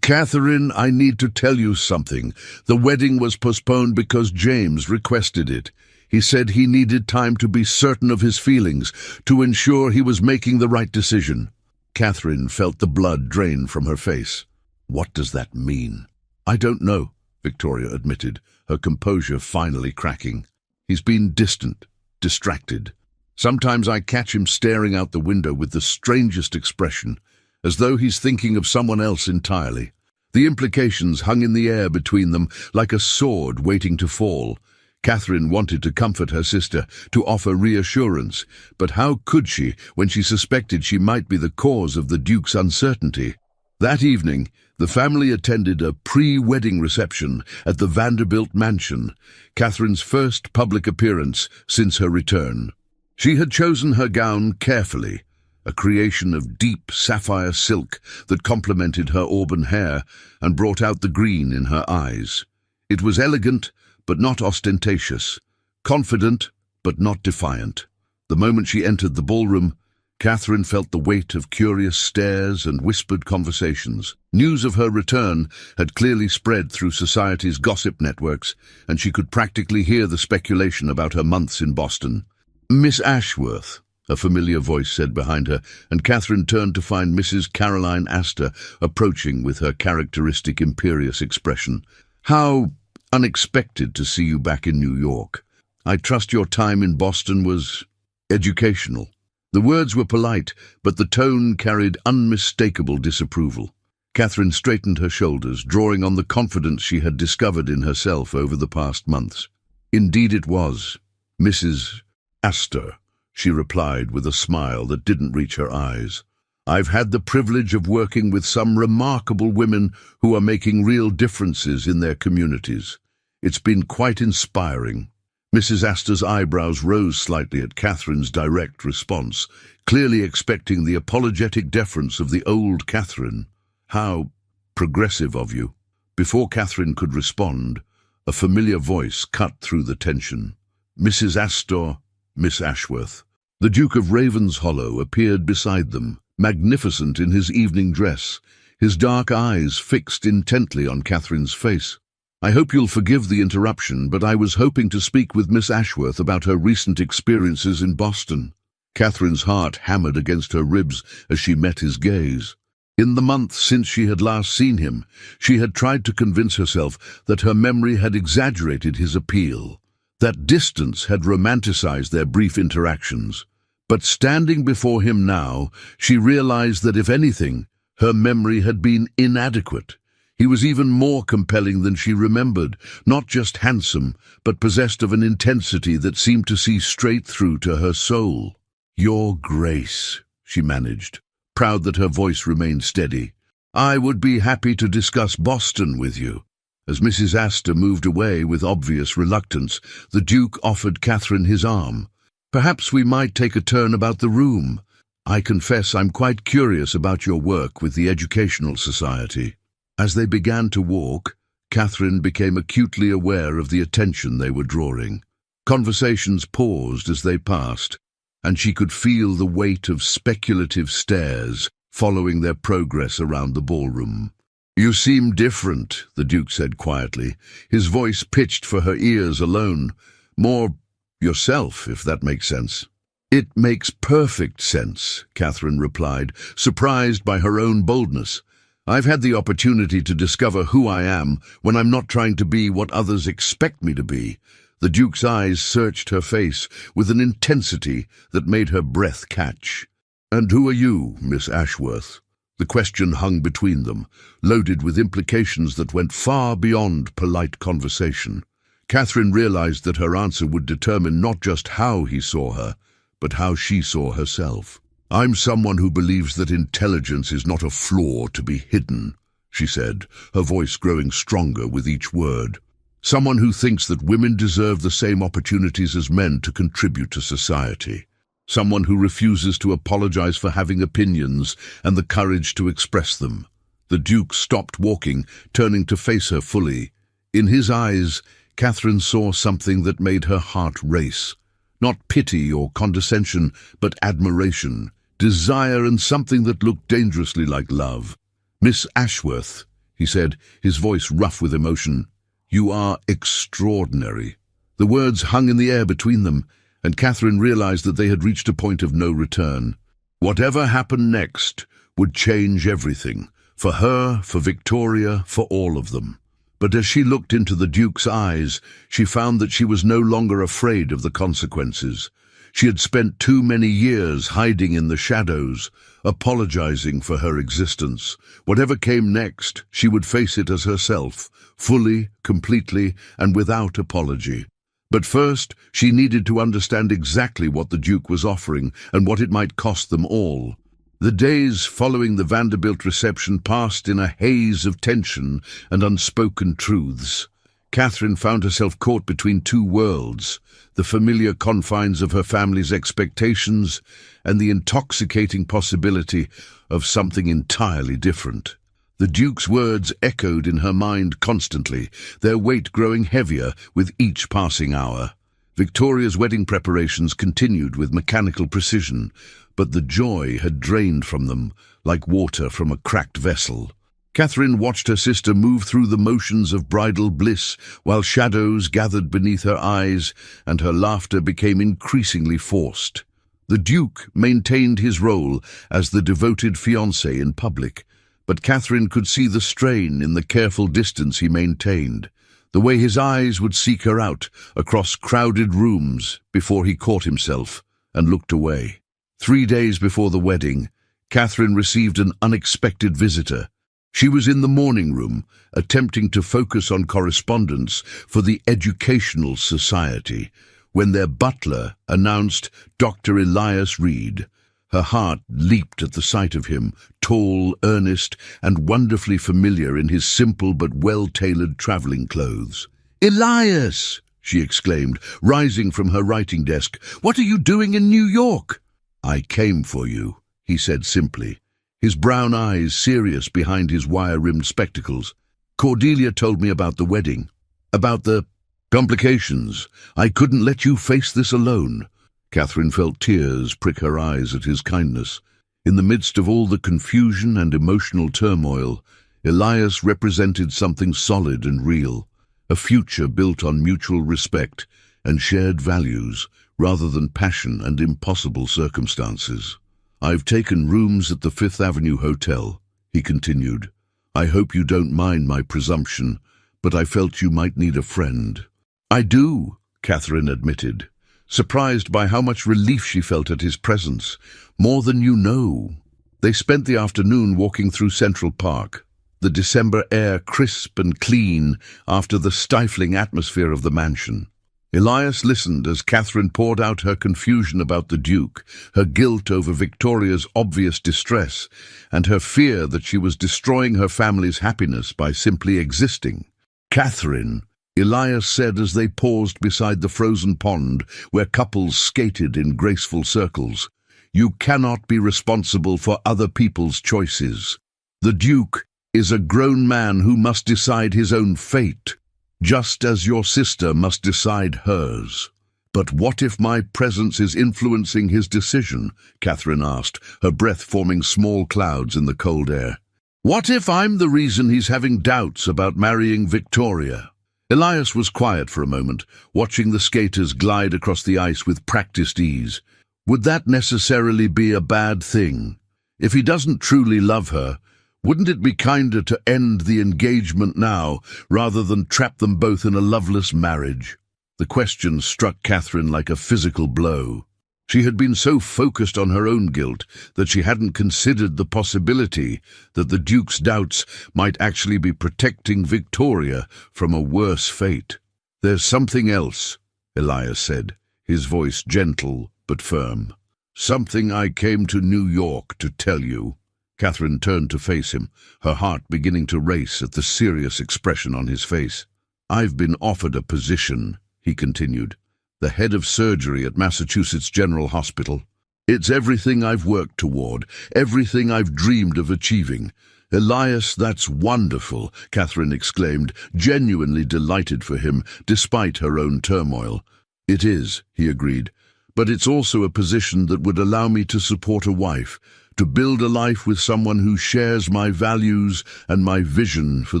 [SPEAKER 1] "Catherine, I need to tell you something. The wedding was postponed because James requested it. He said he needed time to be certain of his feelings, to ensure he was making the right decision." Catherine felt the blood drain from her face. "What does that mean?" "I don't know," Victoria admitted, her composure finally cracking. "He's been distant, distracted. Sometimes I catch him staring out the window with the strangest expression, as though he's thinking of someone else entirely." The implications hung in the air between them like a sword waiting to fall. Catherine wanted to comfort her sister, to offer reassurance, but how could she when she suspected she might be the cause of the Duke's uncertainty? That evening, the family attended a pre-wedding reception at the Vanderbilt mansion, Catherine's first public appearance since her return. She had chosen her gown carefully, a creation of deep sapphire silk that complemented her auburn hair and brought out the green in her eyes. It was elegant, but not ostentatious, confident, but not defiant. The moment she entered the ballroom, Catherine felt the weight of curious stares and whispered conversations. News of her return had clearly spread through society's gossip networks, and she could practically hear the speculation about her months in Boston. "Miss Ashworth," a familiar voice said behind her, and Catherine turned to find Mrs. Caroline Astor approaching with her characteristic imperious expression. "How unexpected to see you back in New York. I trust your time in Boston was educational." The words were polite, but the tone carried unmistakable disapproval. Catherine straightened her shoulders, drawing on the confidence she had discovered in herself over the past months. "Indeed it was, Mrs. Astor," she replied with a smile that didn't reach her eyes. "I've had the privilege of working with some remarkable women who are making real differences in their communities. It's been quite inspiring." Mrs. Astor's eyebrows rose slightly at Catherine's direct response, clearly expecting the apologetic deference of the old Catherine. "How progressive of you." Before Catherine could respond, a familiar voice cut through the tension. "Mrs. Astor, Miss Ashworth." The Duke of Ravenshollow appeared beside them, magnificent in his evening dress, his dark eyes fixed intently on Catherine's face. "I hope you'll forgive the interruption, but I was hoping to speak with Miss Ashworth about her recent experiences in Boston." Catherine's heart hammered against her ribs as she met his gaze. In the months since she had last seen him, she had tried to convince herself that her memory had exaggerated his appeal, that distance had romanticized their brief interactions. But standing before him now, she realized that if anything, her memory had been inadequate. He was even more compelling than she remembered, not just handsome, but possessed of an intensity that seemed to see straight through to her soul. "Your Grace," she managed, proud that her voice remained steady. "I would be happy to discuss Boston with you." As Mrs. Astor moved away with obvious reluctance, the Duke offered Catherine his arm. "Perhaps we might take a turn about the room. I confess I'm quite curious about your work with the Educational Society." As they began to walk, Catherine became acutely aware of the attention they were drawing. Conversations paused as they passed, and she could feel the weight of speculative stares following their progress around the ballroom. "You seem different," the Duke said quietly, his voice pitched for her ears alone. "More yourself, if that makes sense." "It makes perfect sense," Catherine replied, surprised by her own boldness. "I've had the opportunity to discover who I am when I'm not trying to be what others expect me to be." The Duke's eyes searched her face with an intensity that made her breath catch. "And who are you, Miss Ashworth?" The question hung between them, loaded with implications that went far beyond polite conversation. Catherine realized that her answer would determine not just how he saw her, but how she saw herself. "I'm someone who believes that intelligence is not a flaw to be hidden," she said, her voice growing stronger with each word. "Someone who thinks that women deserve the same opportunities as men to contribute to society. Someone who refuses to apologize for having opinions and the courage to express them." The Duke stopped walking, turning to face her fully. In his eyes, Catherine saw something that made her heart race. Not pity or condescension, but admiration, desire, and something that looked dangerously like love. "Miss Ashworth," he said, his voice rough with emotion, "you are extraordinary." The words hung in the air between them, and Catherine realized that they had reached a point of no return. Whatever happened next would change everything, for her, for Victoria, for all of them. But as she looked into the Duke's eyes, she found that she was no longer afraid of the consequences. She had spent too many years hiding in the shadows, apologizing for her existence. Whatever came next, she would face it as herself, fully, completely, and without apology. But first, she needed to understand exactly what the Duke was offering and what it might cost them all. The days following the Vanderbilt reception passed in a haze of tension and unspoken truths. Catherine found herself caught between two worlds, the familiar confines of her family's expectations and the intoxicating possibility of something entirely different. The Duke's words echoed in her mind constantly, their weight growing heavier with each passing hour. Victoria's wedding preparations continued with mechanical precision, but the joy had drained from them like water from a cracked vessel. Catherine watched her sister move through the motions of bridal bliss while shadows gathered beneath her eyes and her laughter became increasingly forced. The Duke maintained his role as the devoted fiancé in public, but Catherine could see the strain in the careful distance he maintained, the way his eyes would seek her out across crowded rooms before he caught himself and looked away. 3 days before the wedding, Catherine received an unexpected visitor. She was in the morning room, attempting to focus on correspondence for the Educational Society, when their butler announced Dr. Elias Reed. Her heart leaped at the sight of him, tall, earnest, and wonderfully familiar in his simple but well-tailored traveling clothes. "Elias!" she exclaimed, rising from her writing desk. "What are you doing in New York?" "I came for you," he said simply, his brown eyes serious behind his wire-rimmed spectacles. "Cordelia told me about the wedding, about the complications. I couldn't let you face this alone." Catherine felt tears prick her eyes at his kindness. In the midst of all the confusion and emotional turmoil, Elias represented something solid and real, a future built on mutual respect and shared values, rather than passion and impossible circumstances. "I've taken rooms at the Fifth Avenue Hotel," he continued. "I hope you don't mind my presumption, but I felt you might need a friend." "I do," Catherine admitted, surprised by how much relief she felt at his presence. "More than you know." They spent the afternoon walking through Central Park, the December air crisp and clean after the stifling atmosphere of the mansion. Elias listened as Catherine poured out her confusion about the Duke, her guilt over Victoria's obvious distress, and her fear that she was destroying her family's happiness by simply existing. "Catherine," Elias said as they paused beside the frozen pond where couples skated in graceful circles, "you cannot be responsible for other people's choices. The Duke is a grown man who must decide his own fate, just as your sister must decide hers." "But what if my presence is influencing his decision?" Catherine asked, her breath forming small clouds in the cold air. "What if I'm the reason he's having doubts about marrying Victoria?" Elias was quiet for a moment, watching the skaters glide across the ice with practiced ease. "Would that necessarily be a bad thing? If he doesn't truly love her, wouldn't it be kinder to end the engagement now, rather than trap them both in a loveless marriage?" The question struck Catherine like a physical blow. She had been so focused on her own guilt that she hadn't considered the possibility that the Duke's doubts might actually be protecting Victoria from a worse fate. "There's something else," Elias said, his voice gentle but firm. "Something I came to New York to tell you." Catherine turned to face him, her heart beginning to race at the serious expression on his face. "I've been offered a position," he continued, "the head of surgery at Massachusetts General Hospital. It's everything I've worked toward, everything I've dreamed of achieving." "Elias, that's wonderful," Catherine exclaimed, genuinely delighted for him, despite her own turmoil. "It is," he agreed, "but it's also a position that would allow me to support a wife, to build a life with someone who shares my values and my vision for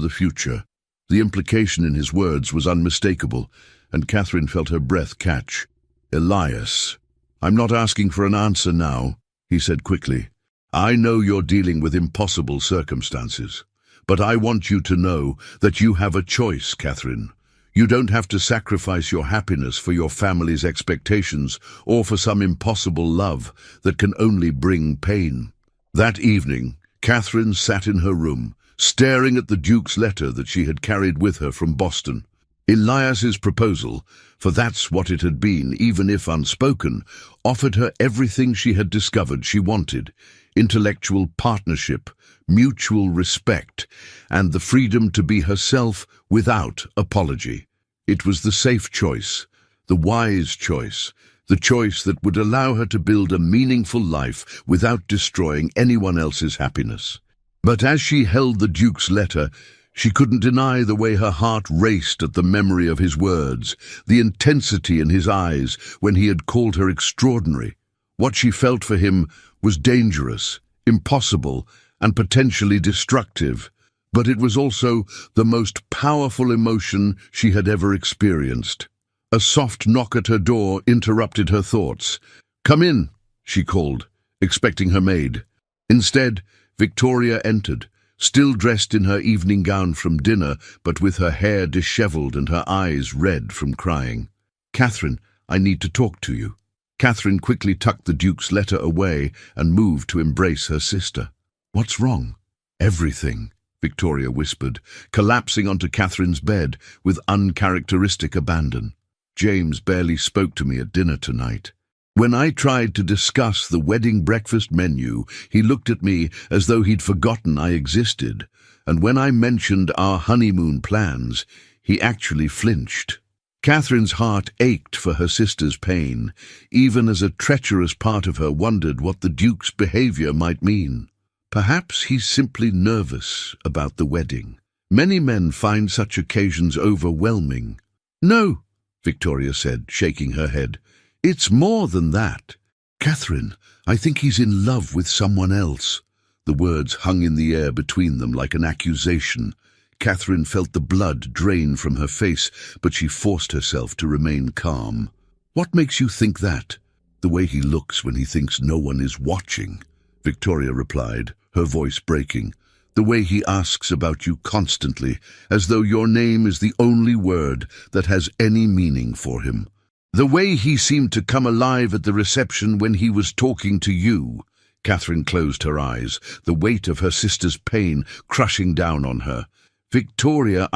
[SPEAKER 1] the future." The implication in his words was unmistakable, and Catherine felt her breath catch. "Elias, I'm not asking for an answer now," he said quickly. "I know you're dealing with impossible circumstances, but I want you to know that you have a choice, Catherine. You don't have to sacrifice your happiness for your family's expectations or for some impossible love that can only bring pain." That evening, Catherine sat in her room, staring at the Duke's letter that she had carried with her from Boston. Elias's proposal, for that's what it had been, even if unspoken, offered her everything she had discovered she wanted. intellectual partnership, mutual respect, and the freedom to be herself without apology. It was the safe choice, the wise choice, the choice that would allow her to build a meaningful life without destroying anyone else's happiness. But as she held the Duke's letter, she couldn't deny the way her heart raced at the memory of his words, the intensity in his eyes when he had called her extraordinary. What she felt for him was dangerous, impossible, and potentially destructive, but it was also the most powerful emotion she had ever experienced. A soft knock at her door interrupted her thoughts. "Come in," she called, expecting her maid. Instead, Victoria entered, still dressed in her evening gown from dinner, but with her hair disheveled and her eyes red from crying. "Catherine, I need to talk to you." Catherine quickly tucked the Duke's letter away and moved to embrace her sister. "What's wrong?" "Everything," Victoria whispered, collapsing onto Catherine's bed with uncharacteristic abandon. "James barely spoke to me at dinner tonight. When I tried to discuss the wedding breakfast menu, he looked at me as though he'd forgotten I existed, and when I mentioned our honeymoon plans, he actually flinched." Catherine's heart ached for her sister's pain, even as a treacherous part of her wondered what the Duke's behavior might mean. Perhaps he's simply nervous about the wedding. Many men find such occasions overwhelming. "No," Victoria said, shaking her head. "It's more than that. Catherine, I think he's in love with someone else." The words hung in the air between them like an accusation. Catherine felt the blood drain from her face, but she forced herself to remain calm. "What makes you think that?" "The way he looks when he thinks no one is watching," Victoria replied, her voice breaking. "The way he asks about you constantly, as though your name is the only word that has any meaning for him. The way he seemed to come alive at the reception when he was talking to you." Catherine closed her eyes, the weight of her sister's pain crushing down on her. "Victoria,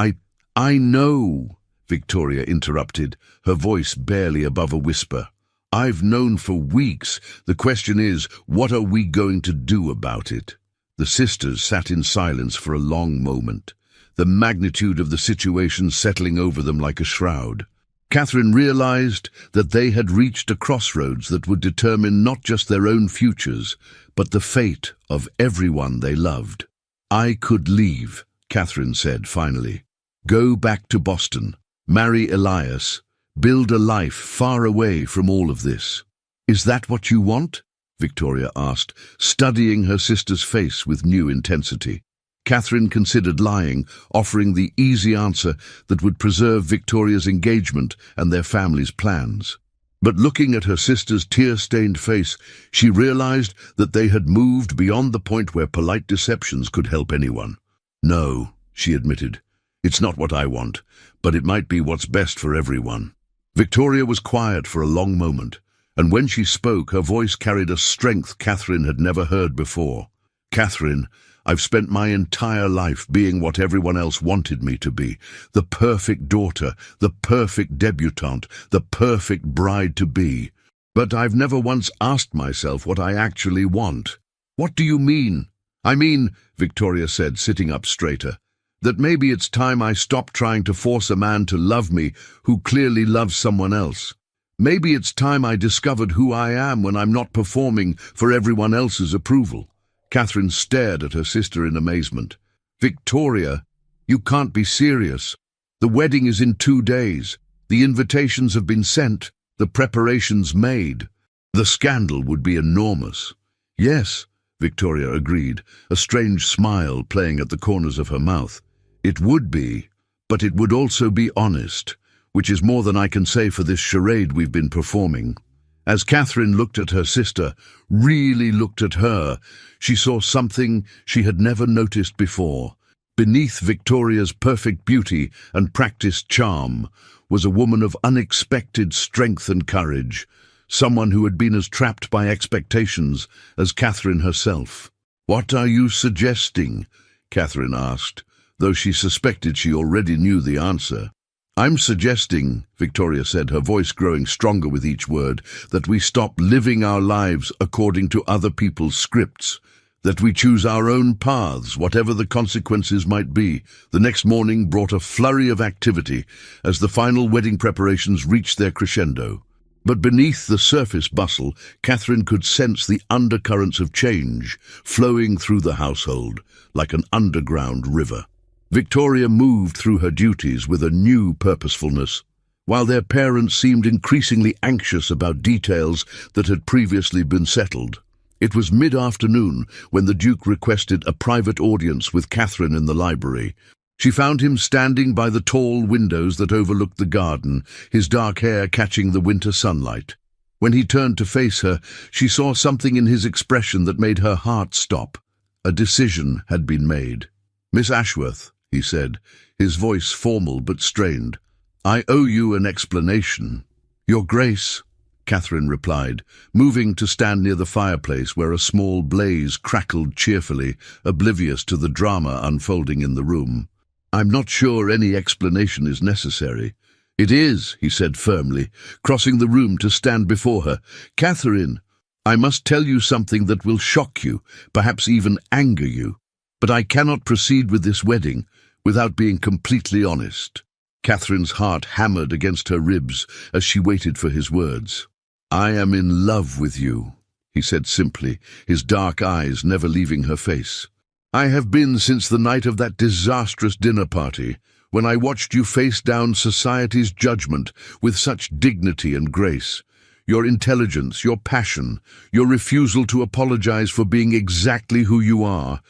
[SPEAKER 1] I know," Victoria interrupted, her voice barely above a whisper. "I've known for weeks. The question is, what are we going to do about it?" The sisters sat in silence for a long moment, the magnitude of the situation settling over them like a shroud. Catherine realized that they had reached a crossroads that would determine not just their own futures, but the fate of everyone they loved. "I could leave," Catherine said finally. "Go back to Boston, marry Elias, build a life far away from all of this." "Is that what you want?" Victoria asked, studying her sister's face with new intensity. Catherine considered lying, offering the easy answer that would preserve Victoria's engagement and their family's plans. But looking at her sister's tear-stained face, she realized that they had moved beyond the point where polite deceptions could help anyone. "No," she admitted. "It's not what I want, but it might be what's best for everyone." Victoria was quiet for a long moment, and when she spoke, her voice carried a strength Catherine had never heard before. "Catherine, I've spent my entire life being what everyone else wanted me to be, the perfect daughter, the perfect debutante, the perfect bride-to-be. But I've never once asked myself what I actually want." "What do you mean?" "I mean," Victoria said, sitting up straighter, "that maybe it's time I stopped trying to force a man to love me who clearly loves someone else. Maybe it's time I discovered who I am when I'm not performing for everyone else's approval." Catherine stared at her sister in amazement. "Victoria, you can't be serious. The wedding is in 2 days. The invitations have been sent, the preparations made. The scandal would be enormous." "Yes," Victoria agreed, a strange smile playing at the corners of her mouth. "It would be, but it would also be honest, which is more than I can say for this charade we've been performing." As Catherine looked at her sister, really looked at her, she saw something she had never noticed before. Beneath Victoria's perfect beauty and practiced charm was a woman of unexpected strength and courage, someone who had been as trapped by expectations as Catherine herself. "What are you suggesting?" Catherine asked, though she suspected she already knew the answer. "I'm suggesting," Victoria said, her voice growing stronger with each word, "that we stop living our lives according to other people's scripts, that we choose our own paths, whatever the consequences might be." The next morning brought a flurry of activity as the final wedding preparations reached their crescendo. But beneath the surface bustle, Catherine could sense the undercurrents of change flowing through the household like an underground river. Victoria moved through her duties with a new purposefulness, while their parents seemed increasingly anxious about details that had previously been settled. It was mid-afternoon when the Duke requested a private audience with Catherine in the library. She found him standing by the tall windows that overlooked the garden, his dark hair catching the winter sunlight. When he turned to face her, she saw something in his expression that made her heart stop. A decision had been made. "Miss Ashworth," he said, his voice formal but strained, "I owe you an explanation." "Your Grace," Catherine replied, moving to stand near the fireplace where a small blaze crackled cheerfully, oblivious to the drama unfolding in the room. "I'm not sure any explanation is necessary." "It is," he said firmly, crossing the room to stand before her. "Catherine, I must tell you something that will shock you, perhaps even anger you. But I cannot proceed with this wedding without being completely honest." Catherine's heart hammered against her ribs as she waited for his words. "I am in love with you," he said simply, his dark eyes never leaving her face. "I have been since the night of that disastrous dinner party, when I watched you face down society's judgment with such dignity and grace. Your intelligence, your passion, your refusal to apologize for being exactly who you are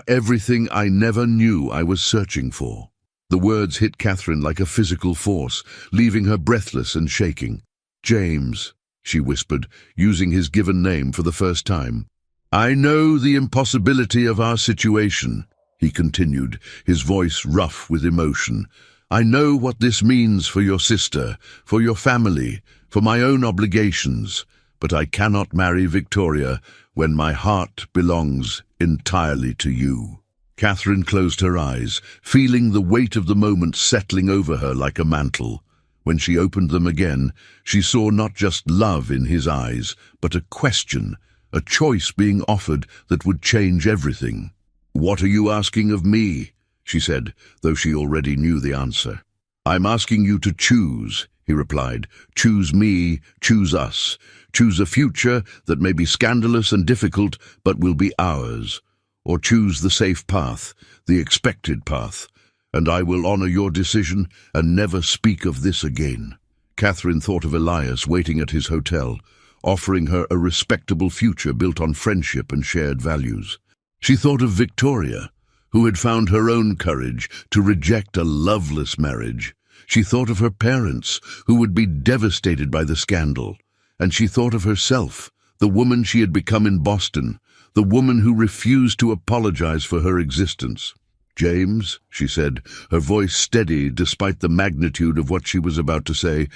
[SPEAKER 1] everything I never knew I was searching for." The words hit Catherine like a physical force, leaving her breathless and shaking. "James," she whispered, using his given name for the first time. "I know the impossibility of our situation," he continued, his voice rough with emotion. "I know what this means for your sister, for your family, for my own obligations, but I cannot marry Victoria when my heart belongs entirely to you." Catherine closed her eyes, feeling the weight of the moment settling over her like a mantle. When she opened them again, she saw not just love in his eyes, but a question, a choice being offered that would change everything. "What are you asking of me?" she said, though she already knew the answer. "I'm asking you to choose," he replied. "Choose me, choose us. Choose a future that may be scandalous and difficult, but will be ours. Or choose the safe path, the expected path, and I will honor your decision and never speak of this again." Catherine thought of Elias waiting at his hotel, offering her a respectable future built on friendship and shared values. She thought of Victoria, who had found her own courage to reject a loveless marriage. She thought of her parents, who would be devastated by the scandal. And she thought of herself, the woman she had become in Boston, the woman who refused to apologize for her existence. "James," she said, her voice steady despite the magnitude of what she was about to say,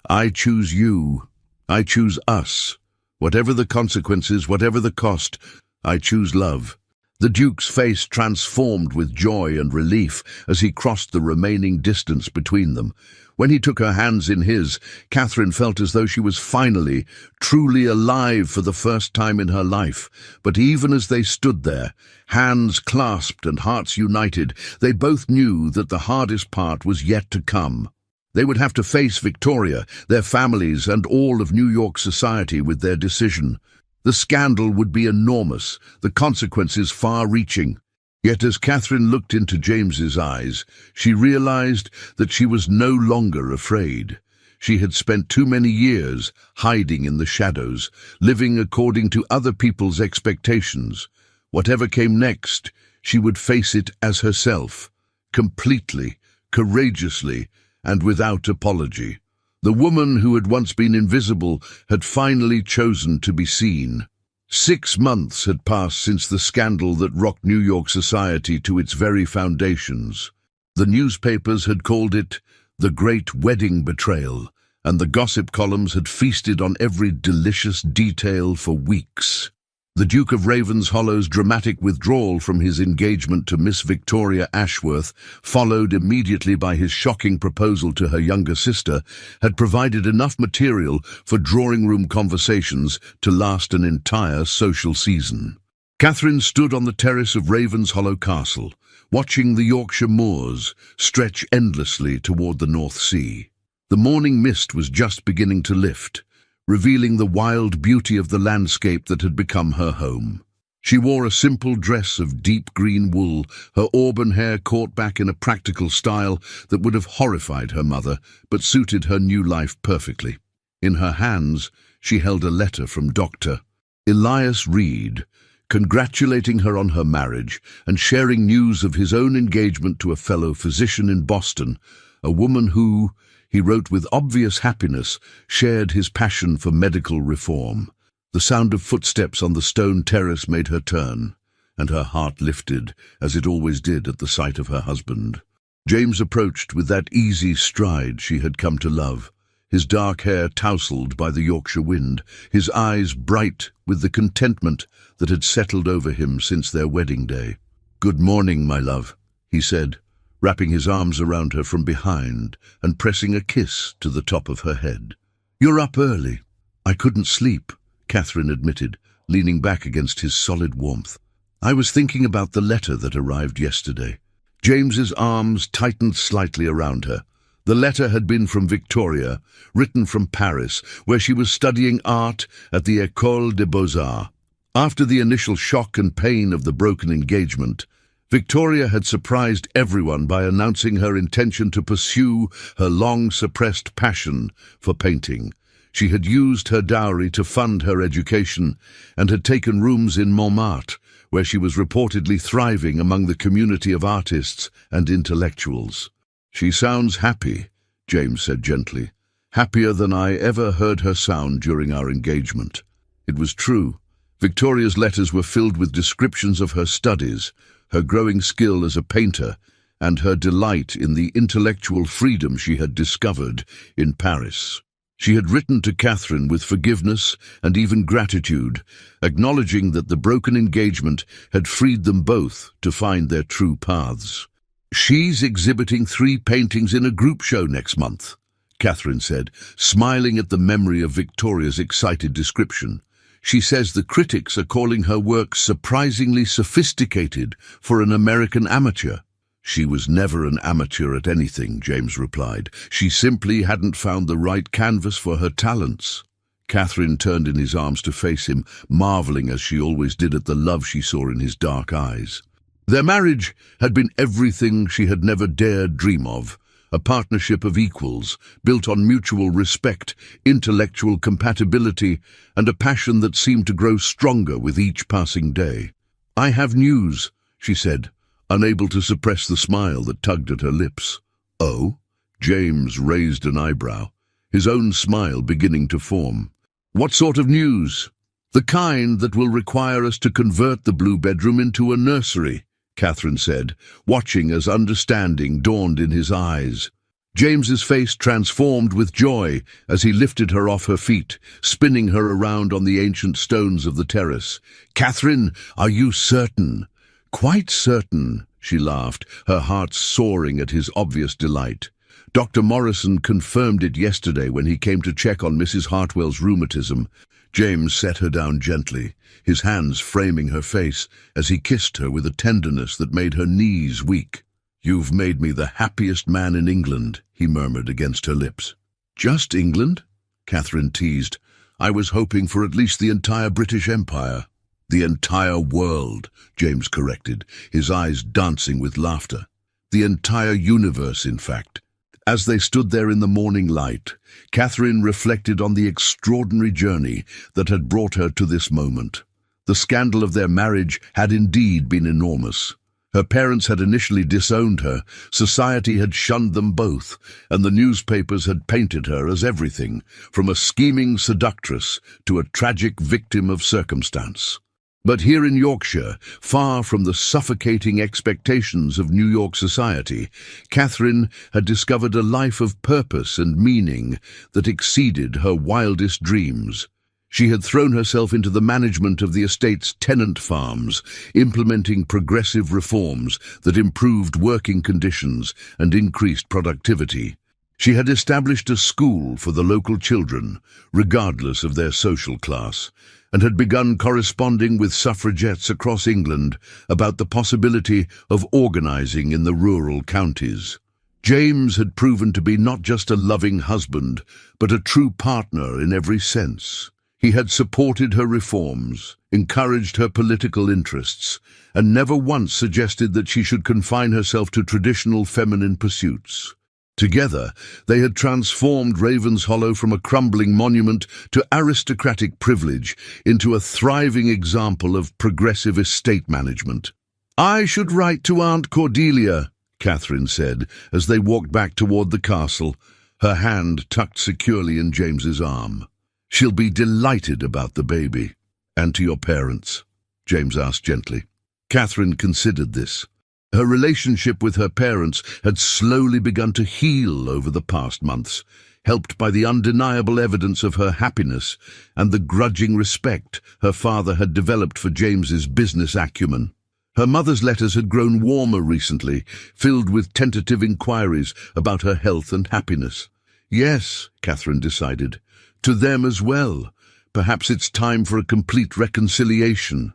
[SPEAKER 1] "I choose you. I choose us. Whatever the consequences, whatever the cost, I choose love." The Duke's face transformed with joy and relief as he crossed the remaining distance between them. When he took her hands in his, Catherine felt as though she was finally, truly alive for the first time in her life. But even as they stood there, hands clasped and hearts united, they both knew that the hardest part was yet to come. They would have to face Victoria, their families, and all of New York society with their decision. The scandal would be enormous, the consequences far-reaching. Yet as Catherine looked into James's eyes, she realized that she was no longer afraid. She had spent too many years hiding in the shadows, living according to other people's expectations. Whatever came next, she would face it as herself, completely, courageously, and without apology. The woman who had once been invisible had finally chosen to be seen. 6 months had passed since the scandal that rocked New York society to its very foundations. The newspapers had called it the Great Wedding Betrayal, and the gossip columns had feasted on every delicious detail for weeks. The Duke of Ravenshollow's dramatic withdrawal from his engagement to Miss Victoria Ashworth, followed immediately by his shocking proposal to her younger sister, had provided enough material for drawing-room conversations to last an entire social season. Catherine stood on the terrace of Ravenshollow Castle, watching the Yorkshire moors stretch endlessly toward the North Sea. The morning mist was just beginning to lift, revealing the wild beauty of the landscape that had become her home. She wore a simple dress of deep green wool, her auburn hair caught back in a practical style that would have horrified her mother, but suited her new life perfectly. In her hands, she held a letter from Dr. Elias Reed, congratulating her on her marriage and sharing news of his own engagement to a fellow physician in Boston, a woman who, he wrote with obvious happiness, shared his passion for medical reform. The sound of footsteps on the stone terrace made her turn, and her heart lifted, as it always did at the sight of her husband. James approached with that easy stride she had come to love, his dark hair tousled by the Yorkshire wind, his eyes bright with the contentment that had settled over him since their wedding day. "Good morning, my love," he said, wrapping his arms around her from behind and pressing a kiss to the top of her head. "You're up early." "I couldn't sleep," Catherine admitted, leaning back against his solid warmth. "I was thinking about the letter that arrived yesterday." James's arms tightened slightly around her. The letter had been from Victoria, written from Paris, where she was studying art at the École des Beaux-Arts. After the initial shock and pain of the broken engagement, Victoria had surprised everyone by announcing her intention to pursue her long-suppressed passion for painting. She had used her dowry to fund her education and had taken rooms in Montmartre, where she was reportedly thriving among the community of artists and intellectuals. "She sounds happy," James said gently, "happier than I ever heard her sound during our engagement." It was true. Victoria's letters were filled with descriptions of her studies, her growing skill as a painter, and her delight in the intellectual freedom she had discovered in Paris. She had written to Catherine with forgiveness and even gratitude, acknowledging that the broken engagement had freed them both to find their true paths. "She's exhibiting 3 paintings in a group show next month," Catherine said, smiling at the memory of Victoria's excited description. "She says the critics are calling her work surprisingly sophisticated for an American amateur." "She was never an amateur at anything," James replied. "She simply hadn't found the right canvas for her talents." Catherine turned in his arms to face him, marveling as she always did at the love she saw in his dark eyes. Their marriage had been everything she had never dared dream of, a partnership of equals, built on mutual respect, intellectual compatibility, and a passion that seemed to grow stronger with each passing day. "I have news," she said, unable to suppress the smile that tugged at her lips. "Oh?" James raised an eyebrow, his own smile beginning to form. "What sort of news?" "The kind that will require us to convert the blue bedroom into a nursery," Catherine said, watching as understanding dawned in his eyes. James's face transformed with joy as he lifted her off her feet, spinning her around on the ancient stones of the terrace. "Catherine, are you certain?" "Quite certain," she laughed, her heart soaring at his obvious delight. "Dr. Morrison confirmed it yesterday when he came to check on Mrs. Hartwell's rheumatism." James set her down gently, his hands framing her face as he kissed her with a tenderness that made her knees weak. "You've made me the happiest man in England," he murmured against her lips. "Just England?" Catherine teased. "I was hoping for at least the entire British Empire." "The entire world," James corrected, his eyes dancing with laughter. "The entire universe, in fact." As they stood there in the morning light, Catherine reflected on the extraordinary journey that had brought her to this moment. The scandal of their marriage had indeed been enormous. Her parents had initially disowned her, society had shunned them both, and the newspapers had painted her as everything, from a scheming seductress to a tragic victim of circumstance. But here in Yorkshire, far from the suffocating expectations of New York society, Catherine had discovered a life of purpose and meaning that exceeded her wildest dreams. She had thrown herself into the management of the estate's tenant farms, implementing progressive reforms that improved working conditions and increased productivity. She had established a school for the local children, regardless of their social class, and had begun corresponding with suffragettes across England about the possibility of organizing in the rural counties. James had proven to be not just a loving husband, but a true partner in every sense. He had supported her reforms, encouraged her political interests, and never once suggested that she should confine herself to traditional feminine pursuits. Together, they had transformed Ravenshollow from a crumbling monument to aristocratic privilege into a thriving example of progressive estate management. "I should write to Aunt Cordelia," Catherine said, as they walked back toward the castle, her hand tucked securely in James's arm. "She'll be delighted about the baby." "And to your parents?" James asked gently. Catherine considered this. Her relationship with her parents had slowly begun to heal over the past months, helped by the undeniable evidence of her happiness and the grudging respect her father had developed for James's business acumen. Her mother's letters had grown warmer recently, filled with tentative inquiries about her health and happiness. Yes, Catherine decided, to them as well. Perhaps it's time for a complete reconciliation.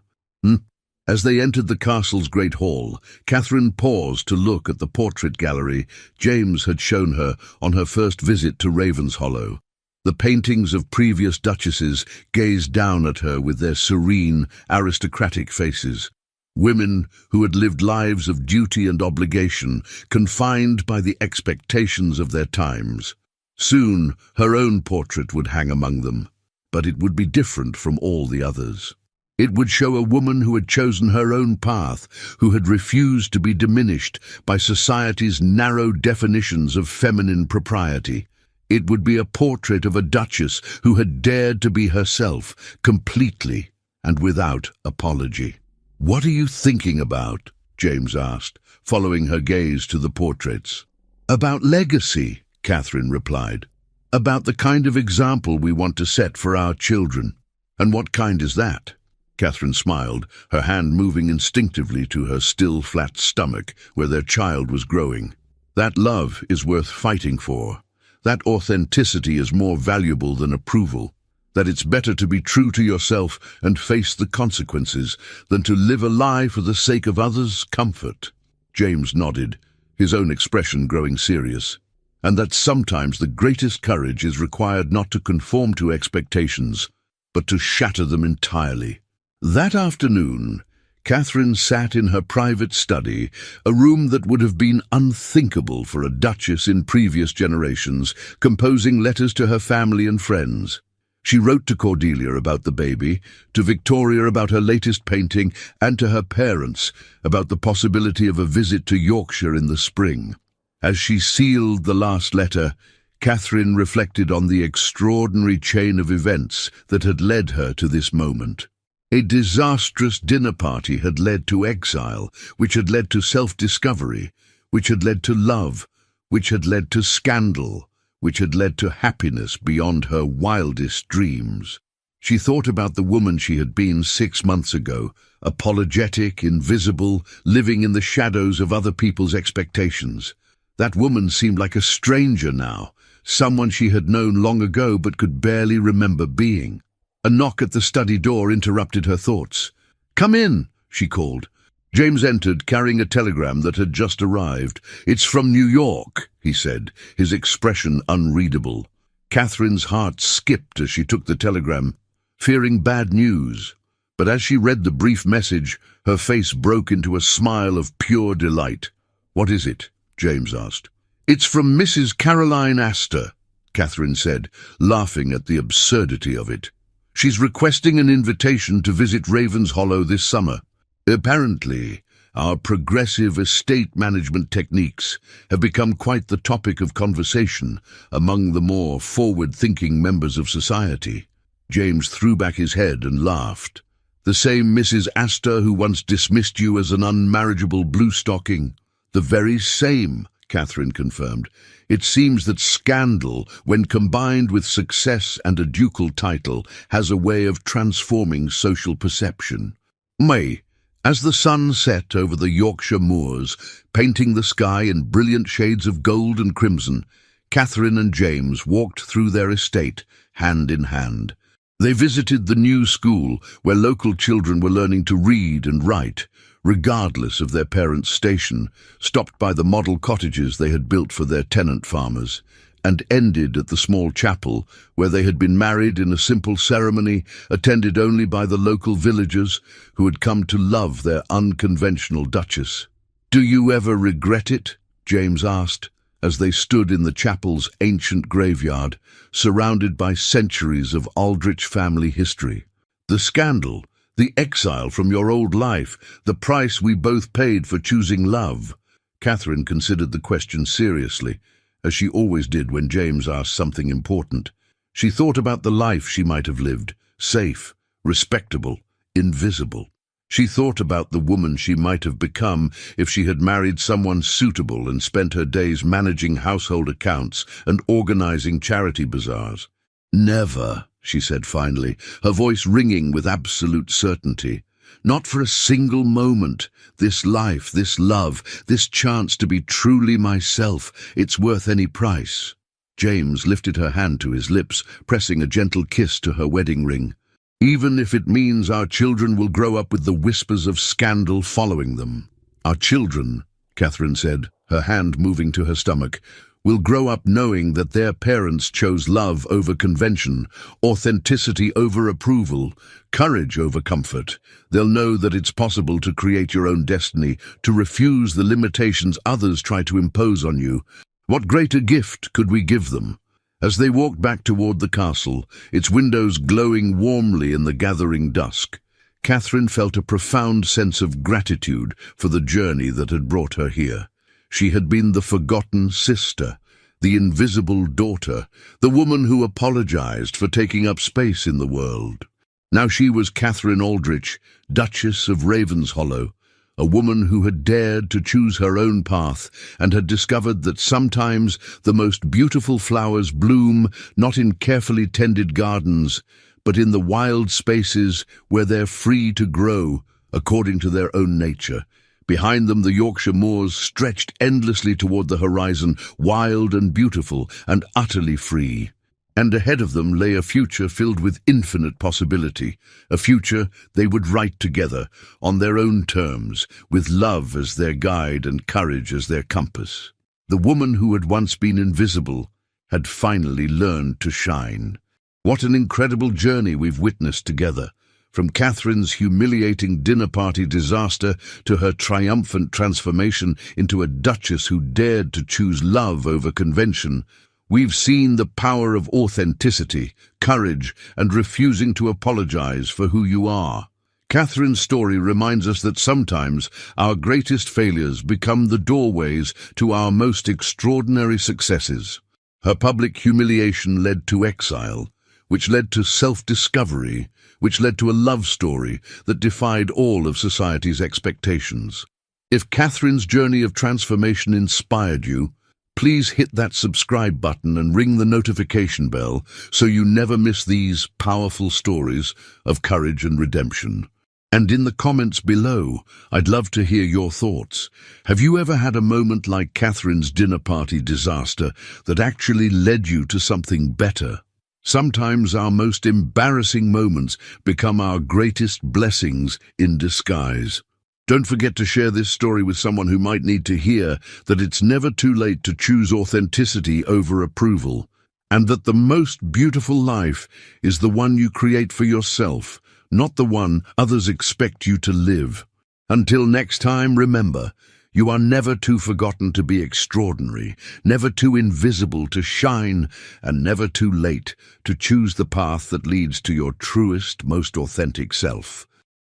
[SPEAKER 1] As they entered the castle's great hall, Catherine paused to look at the portrait gallery James had shown her on her first visit to Ravenshollow. The paintings of previous duchesses gazed down at her with their serene, aristocratic faces. Women who had lived lives of duty and obligation, confined by the expectations of their times. Soon, her own portrait would hang among them, but it would be different from all the others. It would show a woman who had chosen her own path, who had refused to be diminished by society's narrow definitions of feminine propriety. It would be a portrait of a duchess who had dared to be herself, completely and without apology. "What are you thinking about?" James asked, following her gaze to the portraits. "About legacy," Catherine replied. "About the kind of example we want to set for our children." "And what kind is that?" Catherine smiled, her hand moving instinctively to her still flat stomach where their child was growing. "That love is worth fighting for. That authenticity is more valuable than approval. That it's better to be true to yourself and face the consequences than to live a lie for the sake of others' comfort." James nodded, his own expression growing serious. "And that sometimes the greatest courage is required not to conform to expectations, but to shatter them entirely." That afternoon, Catherine sat in her private study, a room that would have been unthinkable for a duchess in previous generations, composing letters to her family and friends. She wrote to Cordelia about the baby, to Victoria about her latest painting, and to her parents about the possibility of a visit to Yorkshire in the spring. As she sealed the last letter, Catherine reflected on the extraordinary chain of events that had led her to this moment. A disastrous dinner party had led to exile, which had led to self-discovery, which had led to love, which had led to scandal, which had led to happiness beyond her wildest dreams. She thought about the woman she had been 6 months ago, apologetic, invisible, living in the shadows of other people's expectations. That woman seemed like a stranger now, someone she had known long ago but could barely remember being. A knock at the study door interrupted her thoughts. "Come in," she called. James entered, carrying a telegram that had just arrived. "It's from New York," he said, his expression unreadable. Catherine's heart skipped as she took the telegram, fearing bad news. But as she read the brief message, her face broke into a smile of pure delight. "What is it?" James asked. "It's from Mrs. Caroline Astor," Catherine said, laughing at the absurdity of it. "She's requesting an invitation to visit Ravenshollow this summer. Apparently, our progressive estate management techniques have become quite the topic of conversation among the more forward-thinking members of society." James threw back his head and laughed. "The same Mrs. Astor who once dismissed you as an unmarriageable blue-stocking?" "The very same," Catherine confirmed. "It seems that scandal, when combined with success and a ducal title, has a way of transforming social perception." May, as the sun set over the Yorkshire moors, painting the sky in brilliant shades of gold and crimson, Catherine and James walked through their estate, hand in hand. They visited the new school, where local children were learning to read and write, regardless of their parents' station, stopped by the model cottages they had built for their tenant farmers, and ended at the small chapel where they had been married in a simple ceremony attended only by the local villagers who had come to love their unconventional duchess. "Do you ever regret it?" James asked, as they stood in the chapel's ancient graveyard, surrounded by centuries of Aldrich family history. "The scandal, the exile from your old life, the price we both paid for choosing love." Catherine considered the question seriously, as she always did when James asked something important. She thought about the life she might have lived, safe, respectable, invisible. She thought about the woman she might have become if she had married someone suitable and spent her days managing household accounts and organizing charity bazaars. "Never," she said finally, her voice ringing with absolute certainty. "Not for a single moment. This life, this love, this chance to be truly myself, it's worth any price." James lifted her hand to his lips, pressing a gentle kiss to her wedding ring. "Even if it means our children will grow up with the whispers of scandal following them." "Our children," Catherine said, her hand moving to her stomach, "will grow up knowing that their parents chose love over convention, authenticity over approval, courage over comfort. They'll know that it's possible to create your own destiny, to refuse the limitations others try to impose on you. What greater gift could we give them?" As they walked back toward the castle, its windows glowing warmly in the gathering dusk, Catherine felt a profound sense of gratitude for the journey that had brought her here. She had been the forgotten sister, the invisible daughter, the woman who apologized for taking up space in the world. Now she was Catherine Aldrich, Duchess of Ravenshollow, a woman who had dared to choose her own path and had discovered that sometimes the most beautiful flowers bloom not in carefully tended gardens, but in the wild spaces where they're free to grow according to their own nature. Behind them, the Yorkshire moors stretched endlessly toward the horizon, wild and beautiful and utterly free. And ahead of them lay a future filled with infinite possibility, a future they would write together, on their own terms, with love as their guide and courage as their compass. The woman who had once been invisible had finally learned to shine. What an incredible journey we've witnessed together. From Catherine's humiliating dinner party disaster to her triumphant transformation into a duchess who dared to choose love over convention, we've seen the power of authenticity, courage, and refusing to apologize for who you are. Catherine's story reminds us that sometimes our greatest failures become the doorways to our most extraordinary successes. Her public humiliation led to exile, which led to self-discovery, which led to a love story that defied all of society's expectations. If Catherine's journey of transformation inspired you, please hit that subscribe button and ring the notification bell so you never miss these powerful stories of courage and redemption. And in the comments below, I'd love to hear your thoughts. Have you ever had a moment like Catherine's dinner party disaster that actually led you to something better? Sometimes our most embarrassing moments become our greatest blessings in disguise. Don't forget to share this story with someone who might need to hear that it's never too late to choose authenticity over approval, and that the most beautiful life is the one you create for yourself, not the one others expect you to live. Until next time, remember, you are never too forgotten to be extraordinary, never too invisible to shine, and never too late to choose the path that leads to your truest, most authentic self.